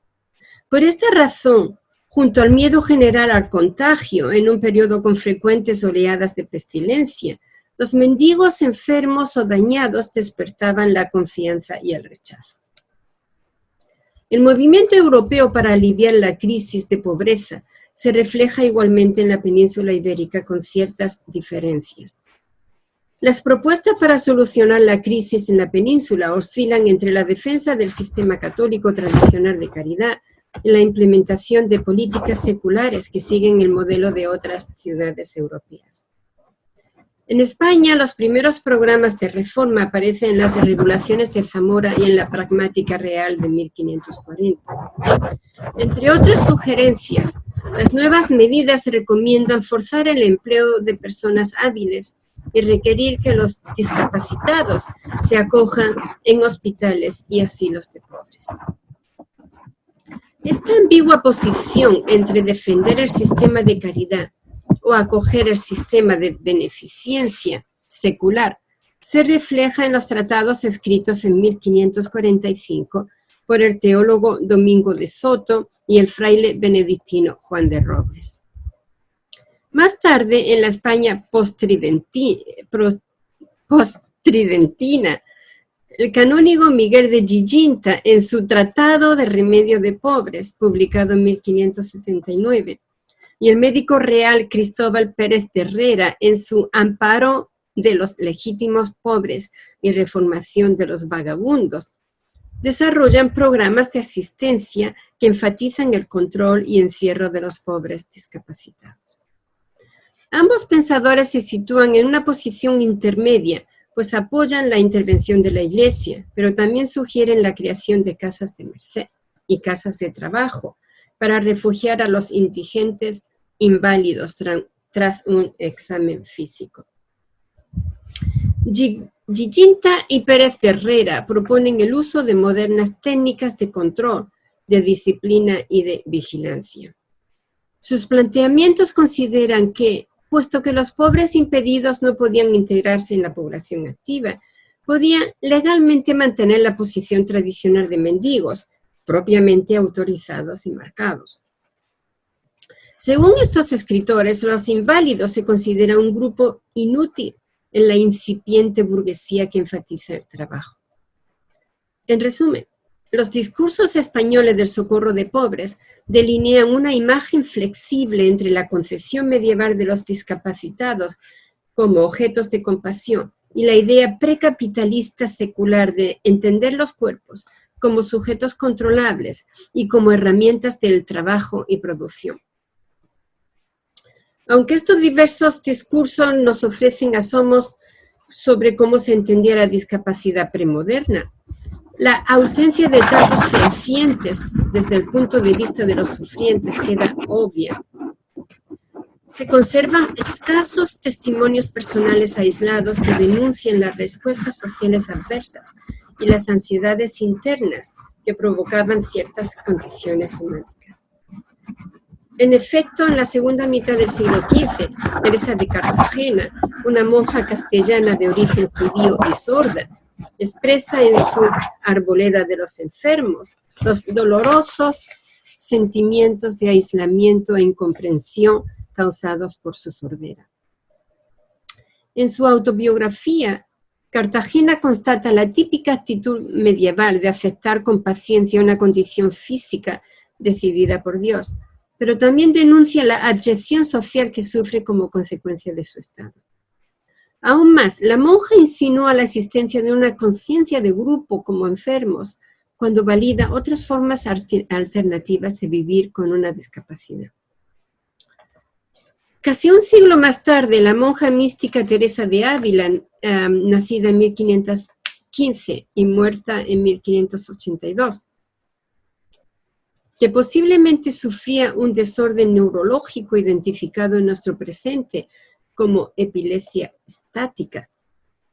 Por esta razón, junto al miedo general al contagio en un periodo con frecuentes oleadas de pestilencia, los mendigos enfermos o dañados despertaban la confianza y el rechazo. El movimiento europeo para aliviar la crisis de pobreza se refleja igualmente en la península ibérica con ciertas diferencias. Las propuestas para solucionar la crisis en la península oscilan entre la defensa del sistema católico tradicional de caridad y la implementación de políticas seculares que siguen el modelo de otras ciudades europeas. En España, los primeros programas de reforma aparecen en las regulaciones de Zamora y en la Pragmática Real de 1540. Entre otras sugerencias, las nuevas medidas recomiendan forzar el empleo de personas hábiles y requerir que los discapacitados se acojan en hospitales y asilos de pobres. Esta ambigua posición entre defender el sistema de caridad o acoger el sistema de beneficencia secular se refleja en los tratados escritos en 1545 por el teólogo Domingo de Soto y el fraile benedictino Juan de Robles. Más tarde, en la España postridentina, el canónigo Miguel de Giginta, en su Tratado de Remedio de Pobres, publicado en 1579, y el médico real Cristóbal Pérez de Herrera, en su Amparo de los legítimos pobres y reformación de los vagabundos, desarrollan programas de asistencia que enfatizan el control y encierro de los pobres discapacitados. Ambos pensadores se sitúan en una posición intermedia, pues apoyan la intervención de la Iglesia, pero también sugieren la creación de casas de merced y casas de trabajo para refugiar a los indigentes inválidos tras un examen físico. Giginta y Pérez de Herrera proponen el uso de modernas técnicas de control, de disciplina y de vigilancia. Sus planteamientos consideran que, puesto que los pobres impedidos no podían integrarse en la población activa, podían legalmente mantener la posición tradicional de mendigos, propiamente autorizados y marcados. Según estos escritores, los inválidos se consideran un grupo inútil en la incipiente burguesía que enfatiza el trabajo. En resumen, los discursos españoles del socorro de pobres delinean una imagen flexible entre la concepción medieval de los discapacitados como objetos de compasión y la idea precapitalista secular de entender los cuerpos como sujetos controlables y como herramientas del trabajo y producción. Aunque estos diversos discursos nos ofrecen asomos sobre cómo se entendía la discapacidad premoderna, la ausencia de datos fehacientes desde el punto de vista de los sufrientes queda obvia. Se conservan escasos testimonios personales aislados que denuncian las respuestas sociales adversas y las ansiedades internas que provocaban ciertas condiciones somáticas. En efecto, en la segunda mitad del siglo XV, Teresa de Cartagena, una monja castellana de origen judío y sorda, expresa en su Arboleda de los enfermos los dolorosos sentimientos de aislamiento e incomprensión causados por su sordera. En su autobiografía, Cartagena constata la típica actitud medieval de aceptar con paciencia una condición física decidida por Dios, pero también denuncia la abyección social que sufre como consecuencia de su estado. Aún más, la monja insinúa la existencia de una conciencia de grupo como enfermos, cuando valida otras formas alternativas de vivir con una discapacidad. Casi un siglo más tarde, la monja mística Teresa de Ávila, nacida en 1515 y muerta en 1582, que posiblemente sufría un desorden neurológico identificado en nuestro presente como epilepsia estática,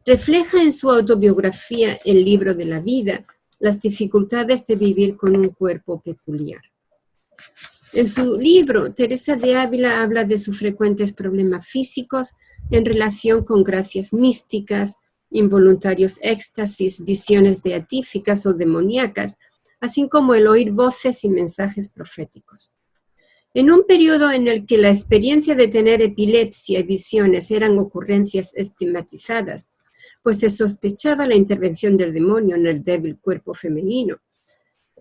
refleja en su autobiografía El libro de la vida las dificultades de vivir con un cuerpo peculiar. En su libro, Teresa de Ávila habla de sus frecuentes problemas físicos en relación con gracias místicas, involuntarios éxtasis, visiones beatíficas o demoníacas, así como el oír voces y mensajes proféticos. En un periodo en el que la experiencia de tener epilepsia y visiones eran ocurrencias estigmatizadas, pues se sospechaba la intervención del demonio en el débil cuerpo femenino,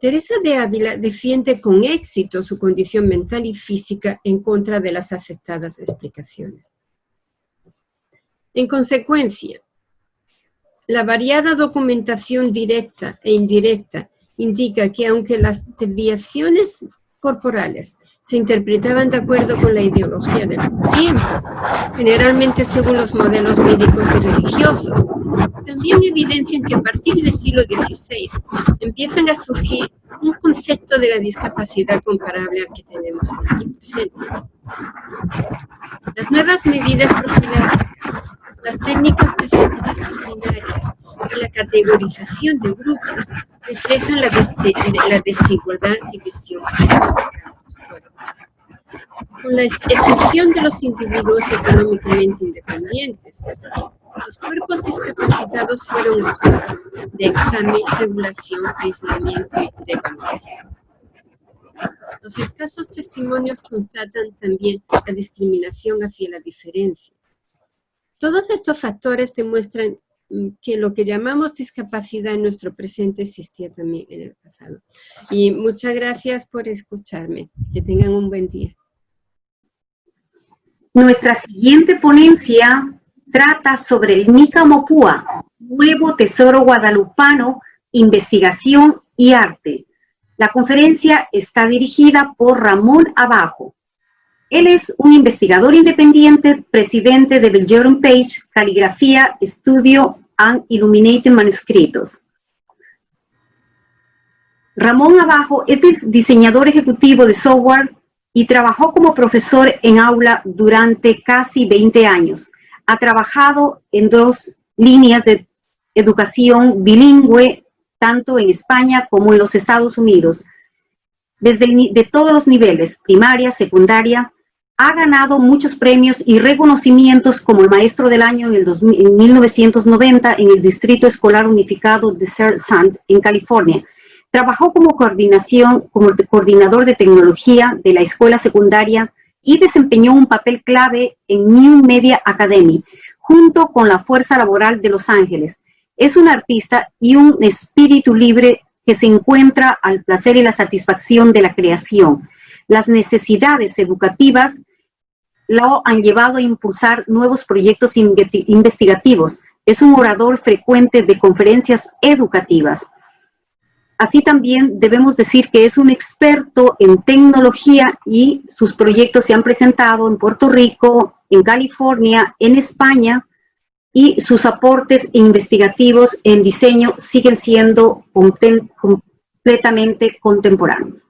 Teresa de Ávila defiende con éxito su condición mental y física en contra de las aceptadas explicaciones. En consecuencia, la variada documentación directa e indirecta indica que aunque las desviaciones corporales se interpretaban de acuerdo con la ideología del tiempo, generalmente según los modelos médicos y religiosos, también evidencian que a partir del siglo XVI empiezan a surgir un concepto de la discapacidad comparable al que tenemos en nuestro presente. Las nuevas medidas profilácticas, las técnicas disciplinarias y la categorización de grupos reflejan la desigualdad de visión de los cuerpos. Con la excepción de los individuos económicamente independientes, los cuerpos discapacitados fueron objeto de examen, regulación, aislamiento y evaluación. Los escasos testimonios constatan también la discriminación hacia la diferencia. Todos estos factores demuestran que lo que llamamos discapacidad en nuestro presente existía también en el pasado. Y muchas gracias por escucharme. Que tengan un buen día. Nuestra siguiente ponencia trata sobre el Nica Mopúa, Nuevo Tesoro Guadalupano, Investigación y Arte. La conferencia está dirigida por Ramón Abajo. Él es un investigador independiente, presidente de Belleron Page, Caligrafía, Studio and Illuminated Manuscritos. Ramón Abajo es diseñador ejecutivo de software y trabajó como profesor en aula durante casi 20 años. Ha trabajado en 2 líneas de educación bilingüe, tanto en España como en los Estados Unidos. De todos los niveles, primaria, secundaria, ha ganado muchos premios y reconocimientos como el Maestro del Año en 1990 en el Distrito Escolar Unificado de Sand en California. Trabajó como coordinador de tecnología de la escuela secundaria y desempeñó un papel clave en New Media Academy, junto con la Fuerza Laboral de Los Ángeles. Es un artista y un espíritu libre que se encuentra al placer y la satisfacción de la creación. Las necesidades educativas lo han llevado a impulsar nuevos proyectos investigativos. Es un orador frecuente de conferencias educativas. Así también debemos decir que es un experto en tecnología y sus proyectos se han presentado en Puerto Rico, en California, en España, y sus aportes investigativos en diseño siguen siendo completamente contemporáneos.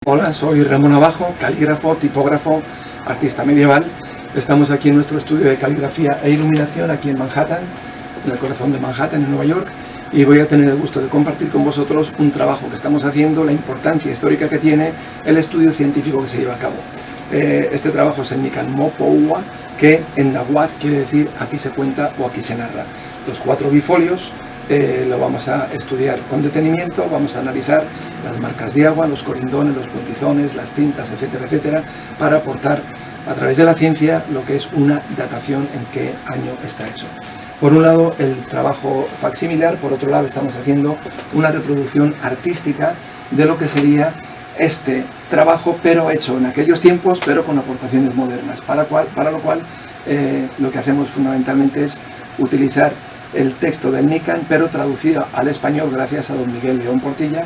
Hola, soy Ramón Abajo, calígrafo, tipógrafo, artista medieval. Estamos aquí en nuestro estudio de caligrafía e iluminación aquí en Manhattan, en el corazón de Manhattan, en Nueva York, y voy a tener el gusto de compartir con vosotros un trabajo que estamos haciendo, la importancia histórica que tiene el estudio científico que se lleva a cabo. Este trabajo es el Nican Mopouwa, que en náhuatl quiere decir aquí se cuenta o aquí se narra. Los 4 bifolios lo vamos a estudiar con detenimiento, vamos a analizar las marcas de agua, los corindones, los puntizones, las tintas, etcétera, etcétera, para aportar a través de la ciencia lo que es una datación en qué año está hecho. Por un lado el trabajo facsimilar, por otro lado estamos haciendo una reproducción artística de lo que sería este trabajo, pero hecho en aquellos tiempos, pero con aportaciones modernas, para lo cual lo que hacemos fundamentalmente es utilizar el texto del Nican, pero traducido al español gracias a don Miguel León Portilla,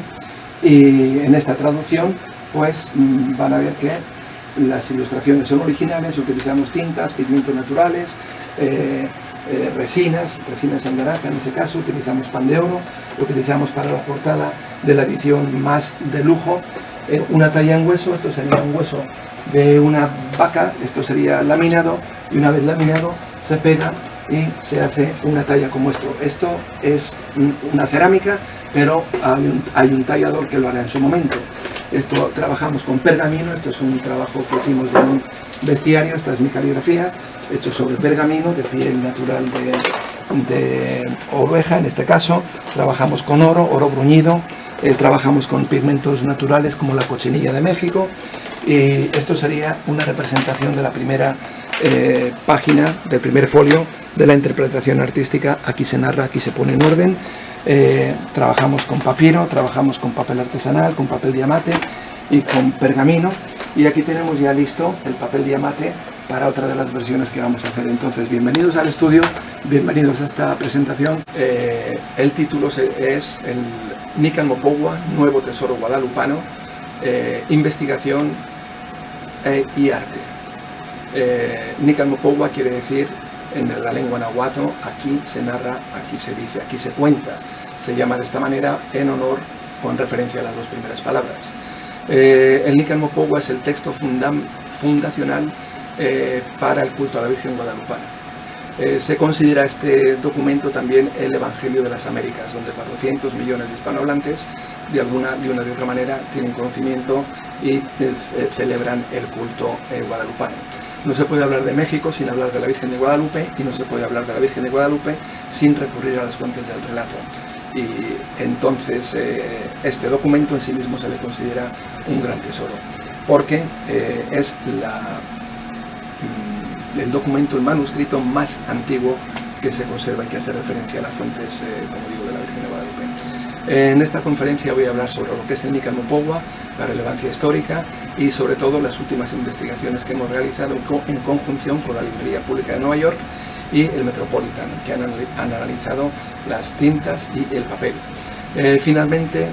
y en esta traducción pues van a ver que las ilustraciones son originales, utilizamos tintas, pigmentos naturales, resinas Sandaraka en ese caso, utilizamos pan de oro, utilizamos para la portada de la edición más de lujo una talla en hueso. Esto sería un hueso de una vaca, esto sería laminado, y una vez laminado se pega y se hace una talla como esto. Esto es una cerámica, pero hay un tallador que lo hará en su momento. Esto trabajamos con pergamino, esto es un trabajo que hicimos de un bestiario, esta es mi caligrafía, hecho sobre pergamino de piel natural de oveja en este caso. Trabajamos con oro bruñido, trabajamos con pigmentos naturales como la cochinilla de México, y esto sería una representación de la primera página, del primer folio de la interpretación artística. Aquí se narra, aquí se pone en orden. Trabajamos con papiro, trabajamos con papel artesanal, con papel diamate y con pergamino, y aquí tenemos ya listo el papel diamate para otra de las versiones que vamos a hacer. Entonces, bienvenidos al estudio, bienvenidos a esta presentación. El título es el Nican Mopouwa, Nuevo Tesoro Guadalupano, investigación y arte. Nican Mopouwa quiere decir, en la lengua nahuatl, aquí se narra, aquí se dice, aquí se cuenta. Se llama de esta manera en honor, con referencia a las 2 primeras palabras. El Nican Mopouwa es el texto fundacional para el culto a la Virgen Guadalupana. Se considera este documento también el Evangelio de las Américas, donde 400 millones de hispanohablantes de una de otra manera tienen conocimiento y celebran el culto guadalupano. No se puede hablar de México sin hablar de la Virgen de Guadalupe, y no se puede hablar de la Virgen de Guadalupe sin recurrir a las fuentes del relato. Y entonces este documento en sí mismo se le considera un gran tesoro, porque es el documento, el manuscrito más antiguo que se conserva y que hace referencia a las fuentes, como digo, de la Virgen de Guadalupe. En esta conferencia voy a hablar sobre lo que es el Nican Mopouwa, la relevancia histórica y sobre todo las últimas investigaciones que hemos realizado en conjunción con la Librería Pública de Nueva York y el Metropolitan, que han analizado las tintas y el papel. Finalmente,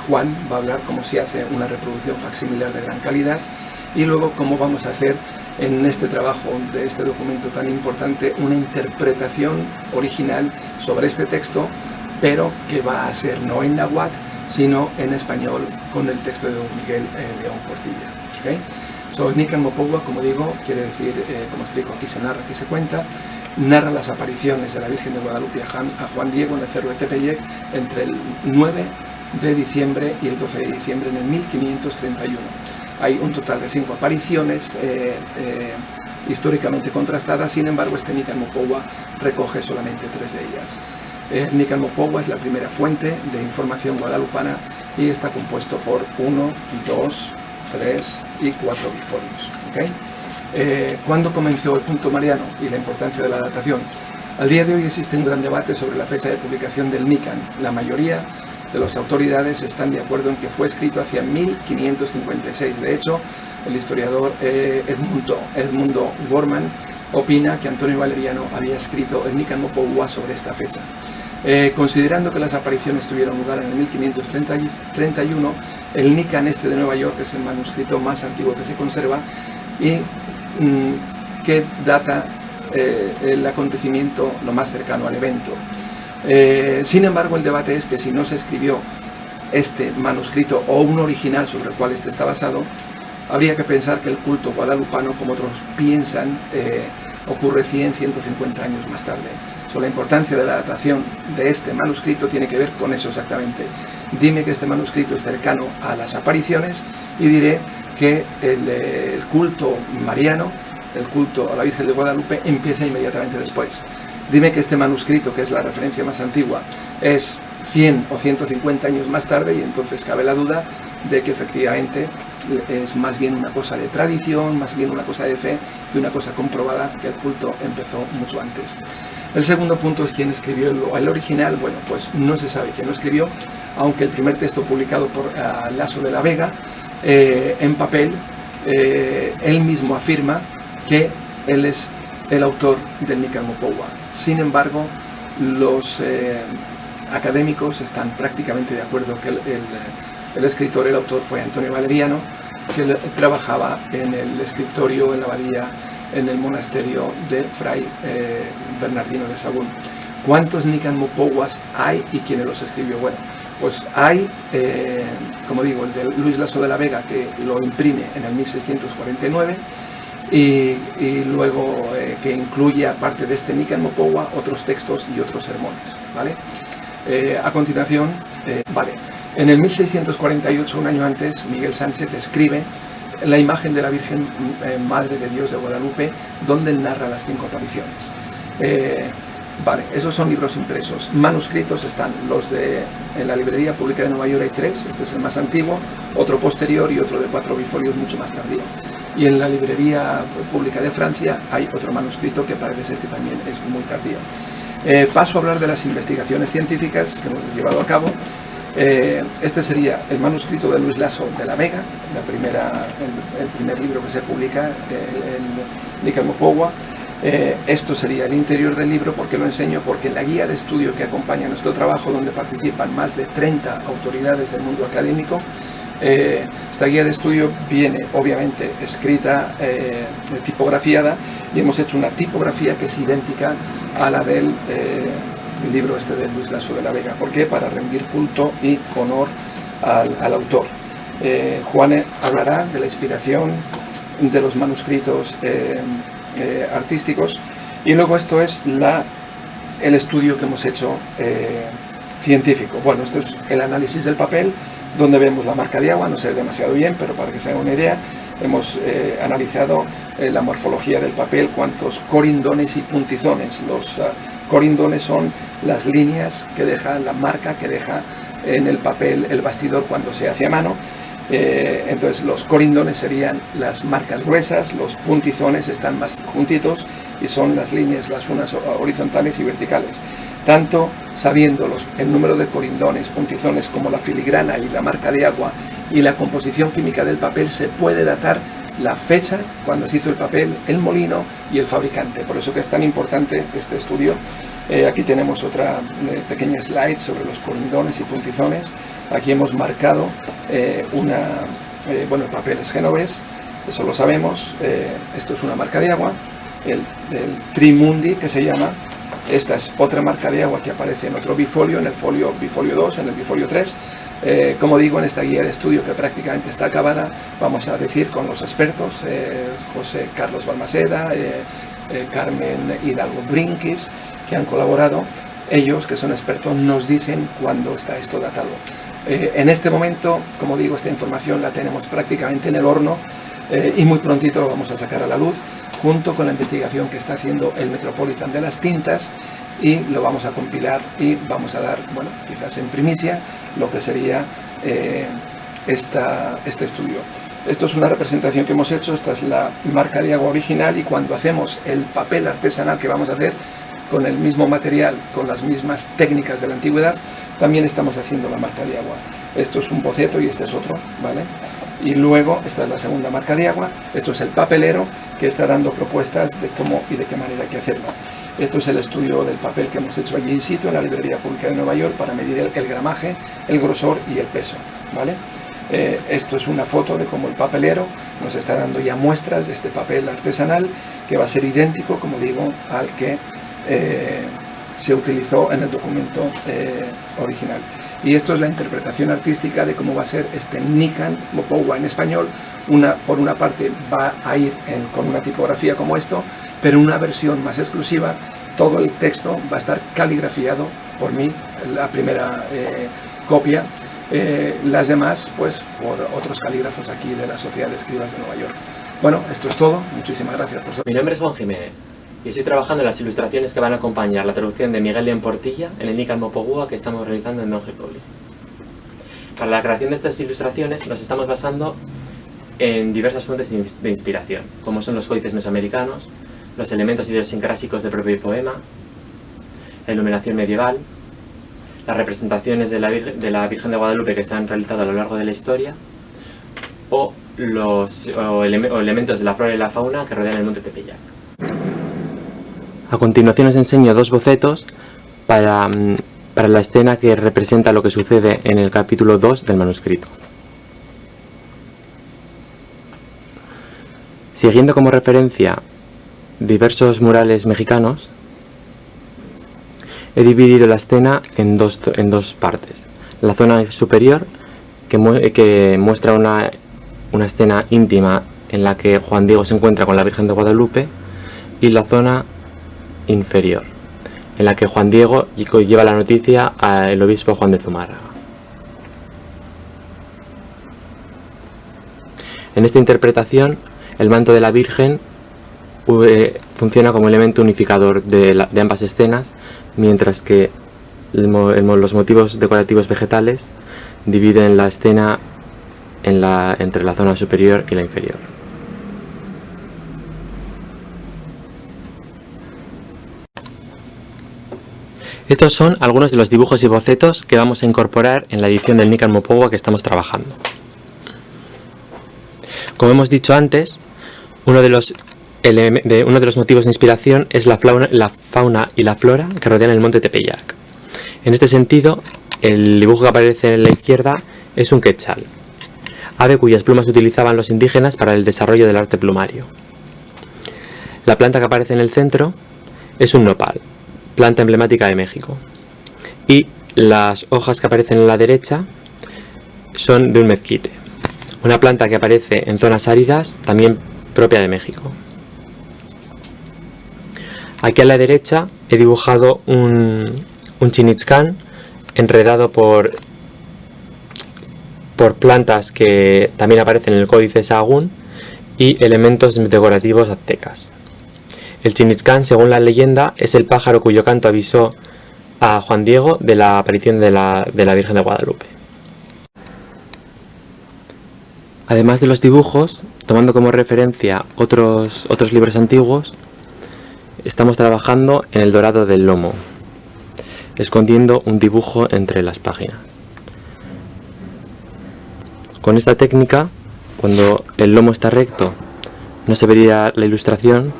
Juan va a hablar cómo se hace una reproducción facsimilar de gran calidad, y luego cómo vamos a hacer en este trabajo de este documento tan importante una interpretación original sobre este texto, pero que va a ser no en náhuatl, sino en español, con el texto de don Miguel León Portilla. ¿Okay? Nican Mopouwa, como digo, quiere decir, como explico, aquí se narra, aquí se cuenta. Narra las apariciones de la Virgen de Guadalupe a Juan Diego en el Cerro de Tepeyec entre el 9 de diciembre y el 12 de diciembre en el 1531. Hay un total de 5 apariciones históricamente contrastadas, sin embargo este Nican Mopouwa recoge solamente 3 de ellas. Nican Mopouwa es la primera fuente de información guadalupana y está compuesto por 1, 2, 3 y 4 bifolios. ¿Okay? ¿Cuándo comenzó el punto mariano y la importancia de la datación? Al día de hoy existe un gran debate sobre la fecha de publicación del Nican. La mayoría de las autoridades están de acuerdo en que fue escrito hacia 1556. De hecho, el historiador Edmundo Gorman opina que Antonio Valeriano había escrito el Nican Mopogua sobre esta fecha. Considerando que las apariciones tuvieron lugar en el 1531, el Nican este de Nueva York es el manuscrito más antiguo que se conserva y que data el acontecimiento lo más cercano al evento. Sin embargo, el debate es que si no se escribió este manuscrito o un original sobre el cual este está basado, habría que pensar que el culto guadalupano, como otros piensan, ocurre 100, 150 años más tarde. La importancia de la datación de este manuscrito tiene que ver con eso exactamente. Dime que este manuscrito es cercano a las apariciones y diré que el culto mariano, el culto a la Virgen de Guadalupe, empieza inmediatamente después. Dime que este manuscrito, que es la referencia más antigua, es 100 o 150 años más tarde y entonces cabe la duda de que efectivamente es más bien una cosa de tradición, más bien una cosa de fe, que una cosa comprobada, que el culto empezó mucho antes. El segundo punto es quién escribió el original. Bueno, pues no se sabe quién lo escribió, aunque el primer texto publicado por Laso de la Vega, en papel, él mismo afirma que él es el autor del Nican Mopogua. Sin embargo, los académicos están prácticamente de acuerdo que el escritor, el autor, fue Antonio Valeriano, que trabajaba en el escritorio, en la abadía, en el monasterio de Fray Bernardino de Sahagún. ¿Cuántos Nican Mopoguas hay y quiénes los escribió? Bueno, pues hay, como digo, el de Luis Laso de la Vega, que lo imprime en el 1649, y luego que incluye, aparte de este Nican Mopogua, otros textos y otros sermones, ¿vale? A continuación, en el 1648, un año antes, Miguel Sánchez escribe la imagen de la Virgen Madre de Dios de Guadalupe, donde él narra las 5 apariciones. Esos son libros impresos. Manuscritos están los en la Librería Pública de Nueva York, hay 3, este es el más antiguo, otro posterior y otro de 4 bifolios mucho más tardío. Y en la Librería Pública de Francia hay otro manuscrito que parece ser que también es muy tardío. Paso a hablar de las investigaciones científicas que hemos llevado a cabo. Este sería el manuscrito de Luis Laso de la Vega, el primer libro que se publica, el Nican Mopogua. Esto sería el interior del libro. ¿Por qué lo enseño? Porque en la guía de estudio que acompaña nuestro trabajo, donde participan más de 30 autoridades del mundo académico, esta guía de estudio viene obviamente escrita, tipografiada, y hemos hecho una tipografía que es idéntica a la del libro este de Luis Laso de la Vega. ¿Por qué? Para rendir culto y honor al autor. Juan hablará de la inspiración de los manuscritos artísticos, y luego esto es el estudio que hemos hecho científico. Bueno, esto es el análisis del papel, donde vemos la marca de agua. No se ve demasiado bien, pero para que se haga una idea, hemos analizado la morfología del papel, cuántos corindones y puntizones. Los corindones son las líneas que deja, la marca que deja en el papel el bastidor cuando se hace a mano. Entonces los corindones serían las marcas gruesas, los puntizones están más juntitos y son las líneas, las unas horizontales y verticales. Tanto sabiendo el número de corindones, puntizones, como la filigrana y la marca de agua y la composición química del papel, se puede datar la fecha cuando se hizo el papel, el molino y el fabricante. Por eso que es tan importante este estudio. Aquí tenemos otra pequeña slide sobre los corindones y puntizones. Aquí hemos marcado el papel es genovés, eso lo sabemos. Esto es una marca de agua, el Trimundi, que se llama. Esta es otra marca de agua que aparece en otro bifolio, en el bifolio 2, en el bifolio 3. Como digo, en esta guía de estudio, que prácticamente está acabada, vamos a decir con los expertos, José Carlos Balmaceda, Carmen Hidalgo Brinquis, que han colaborado. Ellos, que son expertos, nos dicen cuándo está esto datado. En este momento, como digo, esta información la tenemos prácticamente en el horno, y muy prontito lo vamos a sacar a la luz, junto con la investigación que está haciendo el Metropolitan de las tintas, y lo vamos a compilar y vamos a dar, bueno, quizás en primicia, lo que sería este estudio. Esto es una representación que hemos hecho. Esta es la marca de agua original, y cuando hacemos el papel artesanal que vamos a hacer con el mismo material, con las mismas técnicas de la antigüedad, también estamos haciendo la marca de agua. Esto es un boceto y este es otro, ¿vale? Y luego, esta es la segunda marca de agua, esto es el papelero que está dando propuestas de cómo y de qué manera hay que hacerlo. Esto es el estudio del papel que hemos hecho allí in situ en la Librería Pública de Nueva York para medir el gramaje, el grosor y el peso, ¿vale? Esto es una foto de cómo el papelero nos está dando ya muestras de este papel artesanal que va a ser idéntico, como digo, al que se utilizó en el documento original. Y esto es la interpretación artística de cómo va a ser este Nican Mopowa en español. Por una parte va a ir con una tipografía como esto, pero en una versión más exclusiva todo el texto va a estar caligrafiado por mí, la primera copia. Las demás, pues, por otros calígrafos aquí de la Sociedad de Escribas de Nueva York. Bueno, esto es todo. Muchísimas gracias por su... Mi nombre es Juan Jiménez y estoy trabajando en las ilustraciones que van a acompañar la traducción de Miguel León Portilla en el Nican Mopowa que estamos realizando en Donge Public. Para la creación de estas ilustraciones nos estamos basando en diversas fuentes de inspiración, como son los códices mesoamericanos, los elementos idiosincrásicos del propio poema, la iluminación medieval, las representaciones de la Virgen de Guadalupe que se han realizado a lo largo de la historia o elementos de la flora y la fauna que rodean el monte Tepeyac. A continuación os enseño dos bocetos para la escena que representa lo que sucede en el capítulo 2 del manuscrito. Siguiendo como referencia diversos murales mexicanos, he dividido la escena en dos partes. La zona superior, que muestra una escena íntima en la que Juan Diego se encuentra con la Virgen de Guadalupe, y la zona inferior, en la que Juan Diego lleva la noticia al obispo Juan de Zumárraga. En esta interpretación, el manto de la Virgen funciona como elemento unificador de ambas escenas, mientras que los motivos decorativos vegetales dividen la escena entre la zona superior y la inferior. Estos son algunos de los dibujos y bocetos que vamos a incorporar en la edición del Nican Mopowa que estamos trabajando. Como hemos dicho antes, uno de los motivos de inspiración es la fauna y la flora que rodean el monte Tepeyac. En este sentido, el dibujo que aparece en la izquierda es un quetzal, ave cuyas plumas utilizaban los indígenas para el desarrollo del arte plumario. La planta que aparece en el centro es un nopal, planta emblemática de México, y las hojas que aparecen en la derecha son de un mezquite, una planta que aparece en zonas áridas, también propia de México. Aquí a la derecha he dibujado un chinitzcán enredado por plantas que también aparecen en el Códice Sahagún y elementos decorativos aztecas. El chinitzcán, según la leyenda, es el pájaro cuyo canto avisó a Juan Diego de la aparición de la Virgen de Guadalupe. Además de los dibujos, tomando como referencia otros libros antiguos, estamos trabajando en el dorado del lomo, escondiendo un dibujo entre las páginas. Con esta técnica, cuando el lomo está recto, no se vería la ilustración.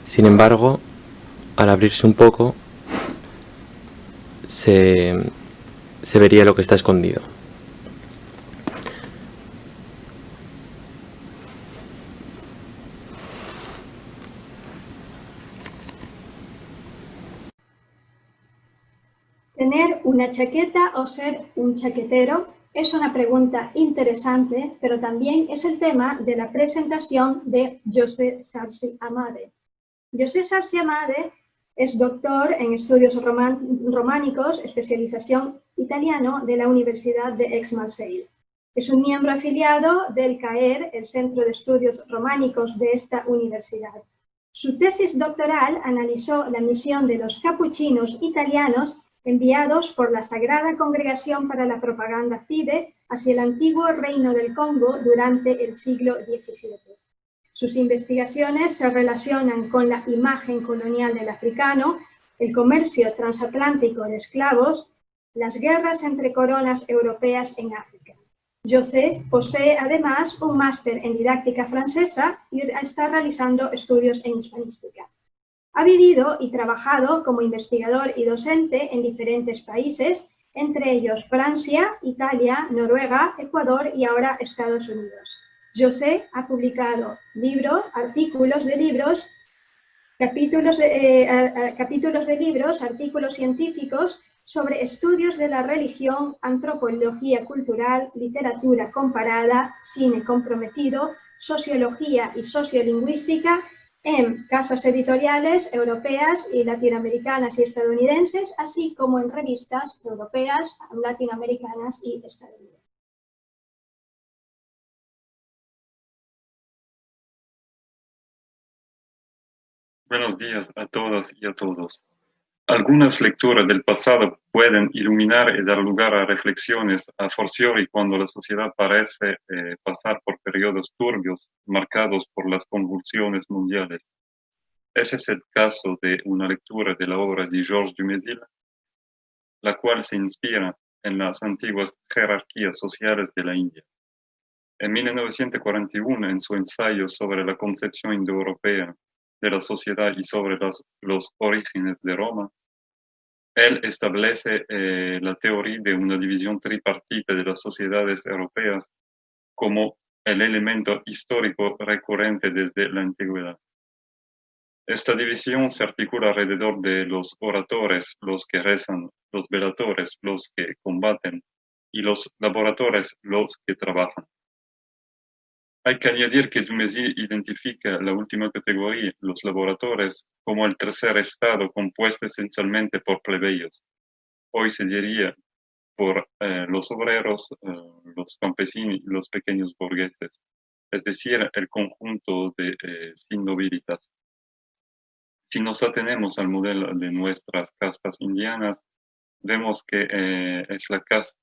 Sin embargo, al abrirse un poco, se vería lo que está escondido. ¿Tener una chaqueta o ser un chaquetero? Es una pregunta interesante, pero también es el tema de la presentación de José Sarsi Amade. José Sarsi Amade es doctor en estudios románicos, especialización italiano de la Universidad de Aix-Marseille. Es un miembro afiliado del CAER, el Centro de Estudios Románicos de esta universidad. Su tesis doctoral analizó la misión de los capuchinos italianos enviados por la Sagrada Congregación para la Propaganda Fide hacia el antiguo Reino del Congo durante el siglo XVII. Sus investigaciones se relacionan con la imagen colonial del africano, el comercio transatlántico de esclavos, las guerras entre coronas europeas en África. José posee además un máster en didáctica francesa y está realizando estudios en hispanística. Ha vivido y trabajado como investigador y docente en diferentes países, entre ellos Francia, Italia, Noruega, Ecuador y ahora Estados Unidos. José ha publicado libros, artículos de libros, capítulos de libros, artículos científicos sobre estudios de la religión, antropología cultural, literatura comparada, cine comprometido, sociología y sociolingüística en casas editoriales europeas y latinoamericanas y estadounidenses, así como en revistas europeas, latinoamericanas y estadounidenses. Buenos días a todas y a todos. Algunas lecturas del pasado pueden iluminar y dar lugar a reflexiones a fortiori cuando la sociedad parece pasar por periodos turbios marcados por las convulsiones mundiales. Ese es el caso de una lectura de la obra de Georges Dumézil, la cual se inspira en las antiguas jerarquías sociales de la India. En 1941, en su ensayo sobre la concepción indoeuropea de la sociedad y sobre los orígenes de Roma, él establece la teoría de una división tripartita de las sociedades europeas como el elemento histórico recurrente desde la antigüedad. Esta división se articula alrededor de los oradores, los que rezan, los veladores, los que combaten, y los laboradores, los que trabajan. Hay que añadir que Dumézil identifica la última categoría, los laboradores, como el tercer estado compuesto esencialmente por plebeyos. Hoy se diría por los obreros, los campesinos y los pequeños burgueses, es decir, el conjunto de sin nobilitas. Si nos atenemos al modelo de nuestras castas indianas, vemos que es la casta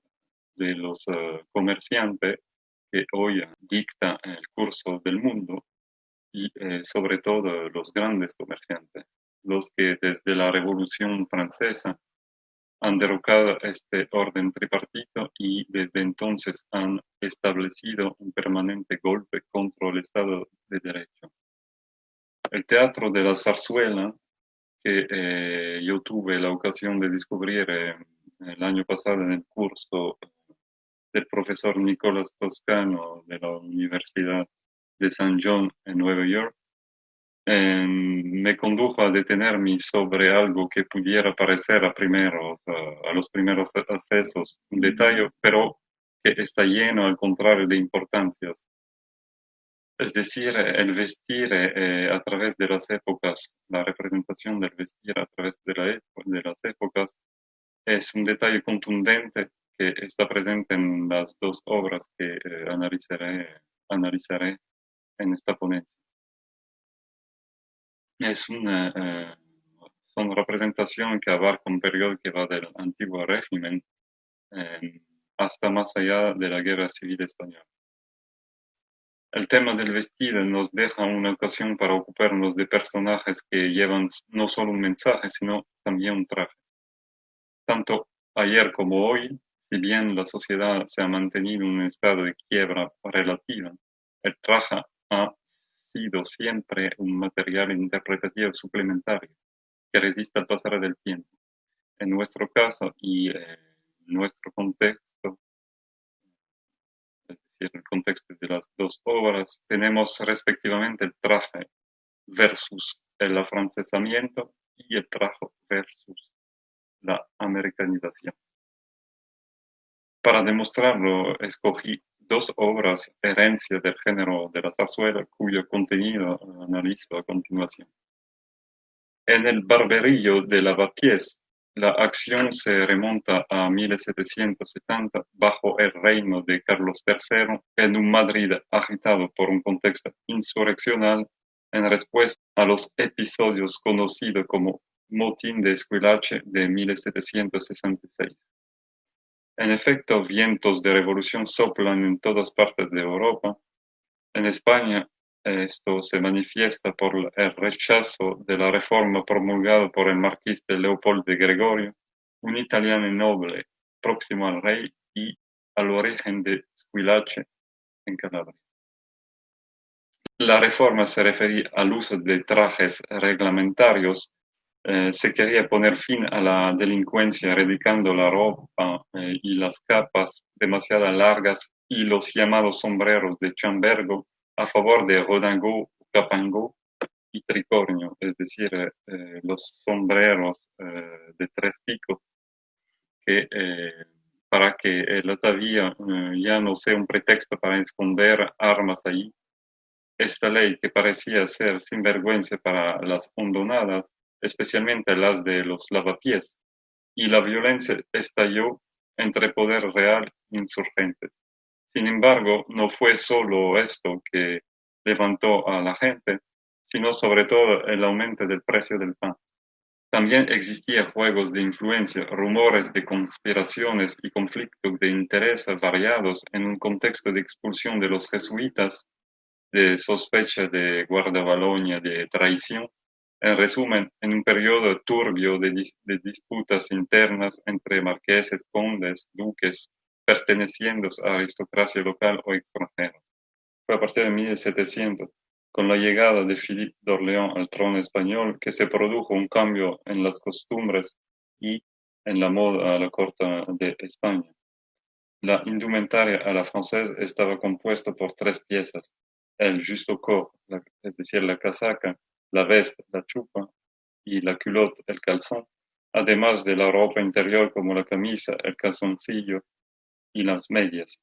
de los comerciantes que hoy dicta el curso del mundo y sobre todo los grandes comerciantes, los que desde la Revolución Francesa han derrocado este orden tripartito y desde entonces han establecido un permanente golpe contra el Estado de Derecho. El teatro de la zarzuela, que yo tuve la ocasión de descubrir el año pasado en el curso del profesor Nicolás Toscano de la Universidad de St. John en Nueva York, me condujo a detenerme sobre algo que pudiera parecer a los primeros accesos un detalle, pero que está lleno al contrario de importancias. Es decir, el vestir a través de las épocas, la representación del vestir a través de las épocas es un detalle contundente que está presente en las dos obras que analizaré en esta ponencia. Son representaciones que abarcan un periodo que va del antiguo régimen hasta más allá de la Guerra Civil Española. El tema del vestido nos deja una ocasión para ocuparnos de personajes que llevan no solo un mensaje, sino también un traje. Tanto ayer como hoy, si bien la sociedad se ha mantenido en un estado de quiebra relativa, el traje ha sido siempre un material interpretativo suplementario que resiste al pasar del tiempo. En nuestro caso y en nuestro contexto, es decir, el contexto de las dos obras, tenemos respectivamente el traje versus el afrancesamiento y el traje versus la americanización. Para demostrarlo, escogí dos obras herencia del género de la zarzuela, cuyo contenido analizo a continuación. En el Barberillo de Lavapiés, la acción se remonta a 1770 bajo el reino de Carlos III en un Madrid agitado por un contexto insurreccional en respuesta a los episodios conocidos como Motín de Esquilache de 1766. En efecto, vientos de revolución soplan en todas partes de Europa. En España, esto se manifiesta por el rechazo de la reforma promulgada por el marqués de Leopoldo de Gregorio, un italiano noble próximo al rey y al origen de Esquilache, en Calabria. La reforma se refería al uso de trajes reglamentarios. Se quería poner fin a la delincuencia erradicando la ropa y las capas demasiado largas y los llamados sombreros de chambergo a favor de rodingot, capangó y tricornio, es decir, los sombreros de 3 picos, que para que el atavío ya no sea un pretexto para esconder armas ahí. Esta ley, que parecía ser sinvergüenza para las hondonadas, especialmente las de los lavapiés, y la violencia estalló entre poder real e insurgentes. Sin embargo, no fue solo esto que levantó a la gente, sino sobre todo el aumento del precio del pan. También existían juegos de influencia, rumores de conspiraciones y conflictos de intereses variados en un contexto de expulsión de los jesuitas, de sospecha de guardabaloña, de traición. En resumen, en un periodo turbio de disputas internas entre marqueses, condes, duques, perteneciendo a aristocracia local o extranjera. Fue a partir de 1700, con la llegada de Philippe d'Orléans al trono español, que se produjo un cambio en las costumbres y en la moda a la corte de España. La indumentaria a la francesa estaba compuesta por 3 piezas: el justaucorps, es decir, la casaca, la veste, la chupa, y la culotte, el calzón, además de la ropa interior como la camisa, el calzoncillo y las medias.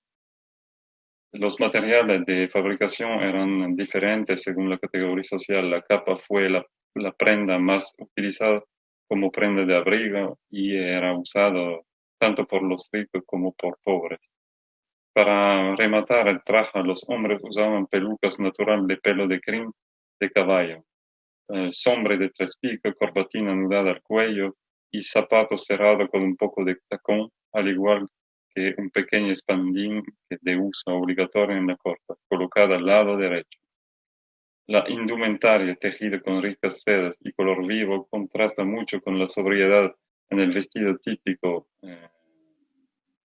Los materiales de fabricación eran diferentes según la categoría social. La capa fue la prenda más utilizada como prenda de abrigo y era usado tanto por los ricos como por pobres. Para rematar el traje, los hombres usaban pelucas naturales de pelo de crin de caballo, sombre de 3 picos, corbatina anudada al cuello y zapatos cerrados con un poco de tacón, al igual que un pequeño espandín de uso obligatorio en la corte, colocada al lado derecho. La indumentaria, tejida con ricas sedas y color vivo, contrasta mucho con la sobriedad en el vestido típico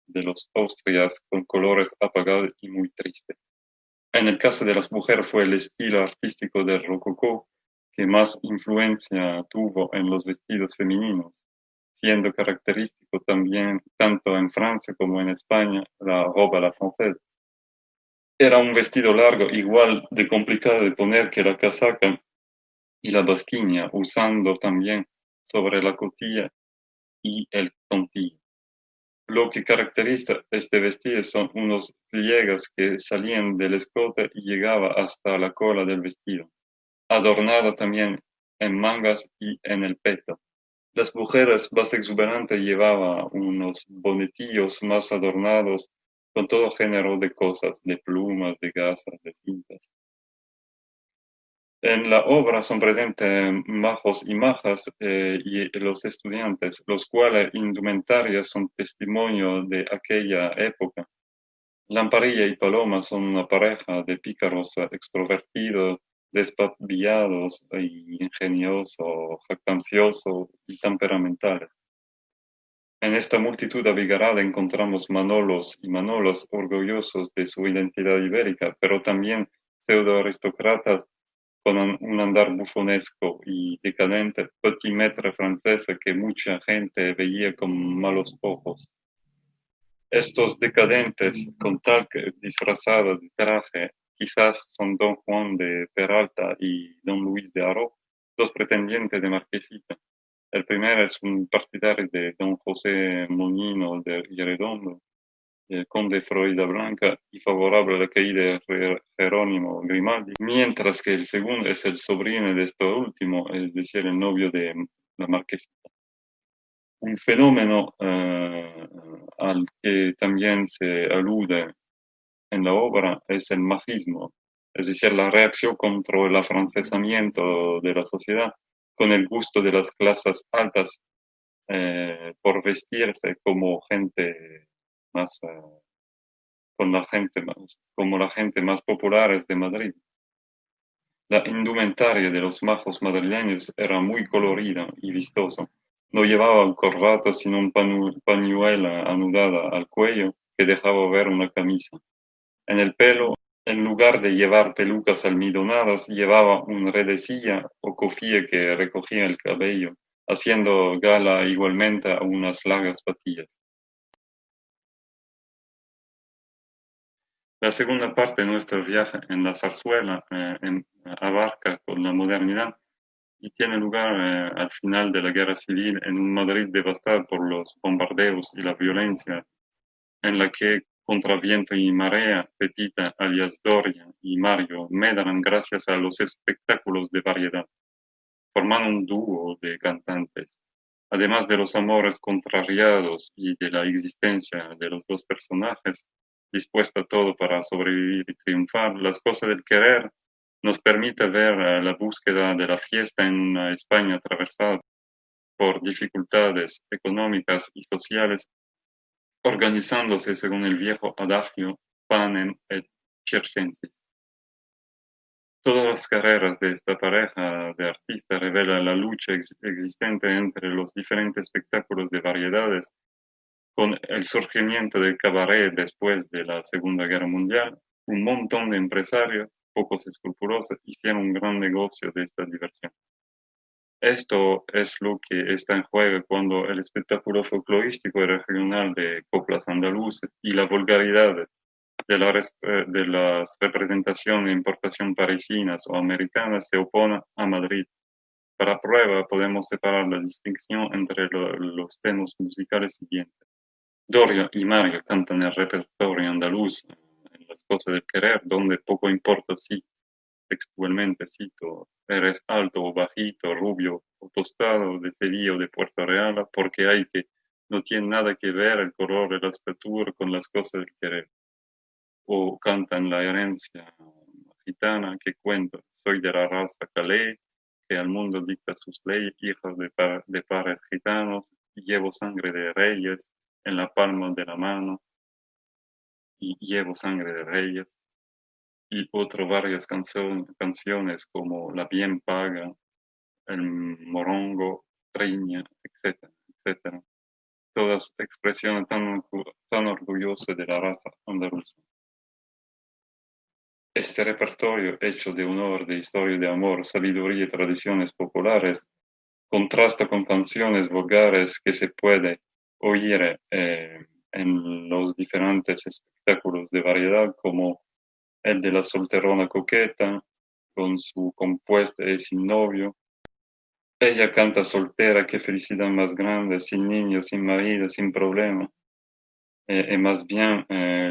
de los austrias, con colores apagados y muy tristes. En el caso de las mujeres fue el estilo artístico del rococó que más influencia tuvo en los vestidos femeninos, siendo característico también tanto en Francia como en España la robe à la française. Era un vestido largo, igual de complicado de poner que la casaca y la basquinia, usando también sobre la cotilla y el tontillo. Lo que caracteriza este vestido son unos pliegues que salían del escote y llegaban hasta la cola del vestido, adornado también en mangas y en el peto. Las mujeres más exuberantes llevaban unos bonetillos más adornados con todo género de cosas, de plumas, de gasas, de cintas. En la obra son presentes majos y majas y los estudiantes, los cuales indumentarias son testimonio de aquella época. Lamparilla y Paloma son una pareja de pícaros extrovertidos, despabilados y ingeniosos, jactanciosos y temperamentales. En esta multitud abigarrada encontramos manolos y manolas orgullosos de su identidad ibérica, pero también pseudo-aristócratas con un andar bufonesco y decadente, petit maître francesa que mucha gente veía con malos ojos. Estos decadentes, con tal que disfrazados de traje, quizás son Don Juan de Peralta y Don Luis de Haro, los pretendientes de Marquesita. El primero es un partidario de Don José Moñino de Redondo, el conde Florida Blanca, y favorable a la caída de Jerónimo Grimaldi, mientras que el segundo es el sobrino de esto último, es decir, el novio de la Marquesita. Un fenómeno al que también se alude en la obra es el majismo, es decir, la reacción contra el afrancesamiento de la sociedad, con el gusto de las clases altas por vestirse como gente más, como la gente más popular de Madrid. La indumentaria de los majos madrileños era muy colorida y vistosa. No llevaban corbata, sino un pañuelo anudada al cuello que dejaba ver una camisa. En el pelo, en lugar de llevar pelucas almidonadas, llevaba una redecilla o cofia que recogía el cabello, haciendo gala igualmente a unas largas patillas. La segunda parte de nuestro viaje en la zarzuela abarca con la modernidad y tiene lugar al final de la Guerra Civil en un Madrid devastado por los bombardeos y la violencia, en la que contra viento y marea, Pepita, alias Doria, y Mario medran gracias a los espectáculos de variedad. Forman un dúo de cantantes. Además de los amores contrariados y de la existencia de los dos personajes, dispuesta a todo para sobrevivir y triunfar, las cosas del querer nos permite ver la búsqueda de la fiesta en una España atravesada por dificultades económicas y sociales, organizándose según el viejo adagio panem et circenses. Todas las carreras de esta pareja de artistas revelan la lucha existente entre los diferentes espectáculos de variedades. Con el surgimiento del cabaret después de la Segunda Guerra Mundial, un montón de empresarios, pocos escrupulosos, hicieron un gran negocio de esta diversión. Esto es lo que está en juego cuando el espectáculo folclorístico y regional de coplas andaluces y la vulgaridad de las representaciones de importación parisinas o americanas se oponen a Madrid. Para prueba podemos separar la distinción entre los temas musicales siguientes. Doria y Mario cantan el repertorio andaluz en Las cosas del querer, donde poco importa si, textualmente cito, eres alto o bajito, rubio o tostado, de Sevilla o de Puerto Real, porque hay que no tiene nada que ver el color de la estatura con las cosas del querer. O cantan la herencia gitana que cuenta, soy de la raza Calais, que al mundo dicta sus leyes, hijos de padres gitanos, y llevo sangre de reyes en la palma de la mano, y llevo sangre de reyes, y otras varias canciones como La bien paga, El morongo, Triña, etcétera, etcétera. Todas expresiones tan orgullosas de la raza andaluza. Este repertorio, hecho de honor, de historia de amor, sabiduría y tradiciones populares, contrasta con canciones vulgares que se puede oír en los diferentes espectáculos de variedad, como el de la solterona coqueta, con su compuesta y sin novio. Ella canta soltera, qué felicidad más grande, sin niño, sin marido, sin problema. Y más bien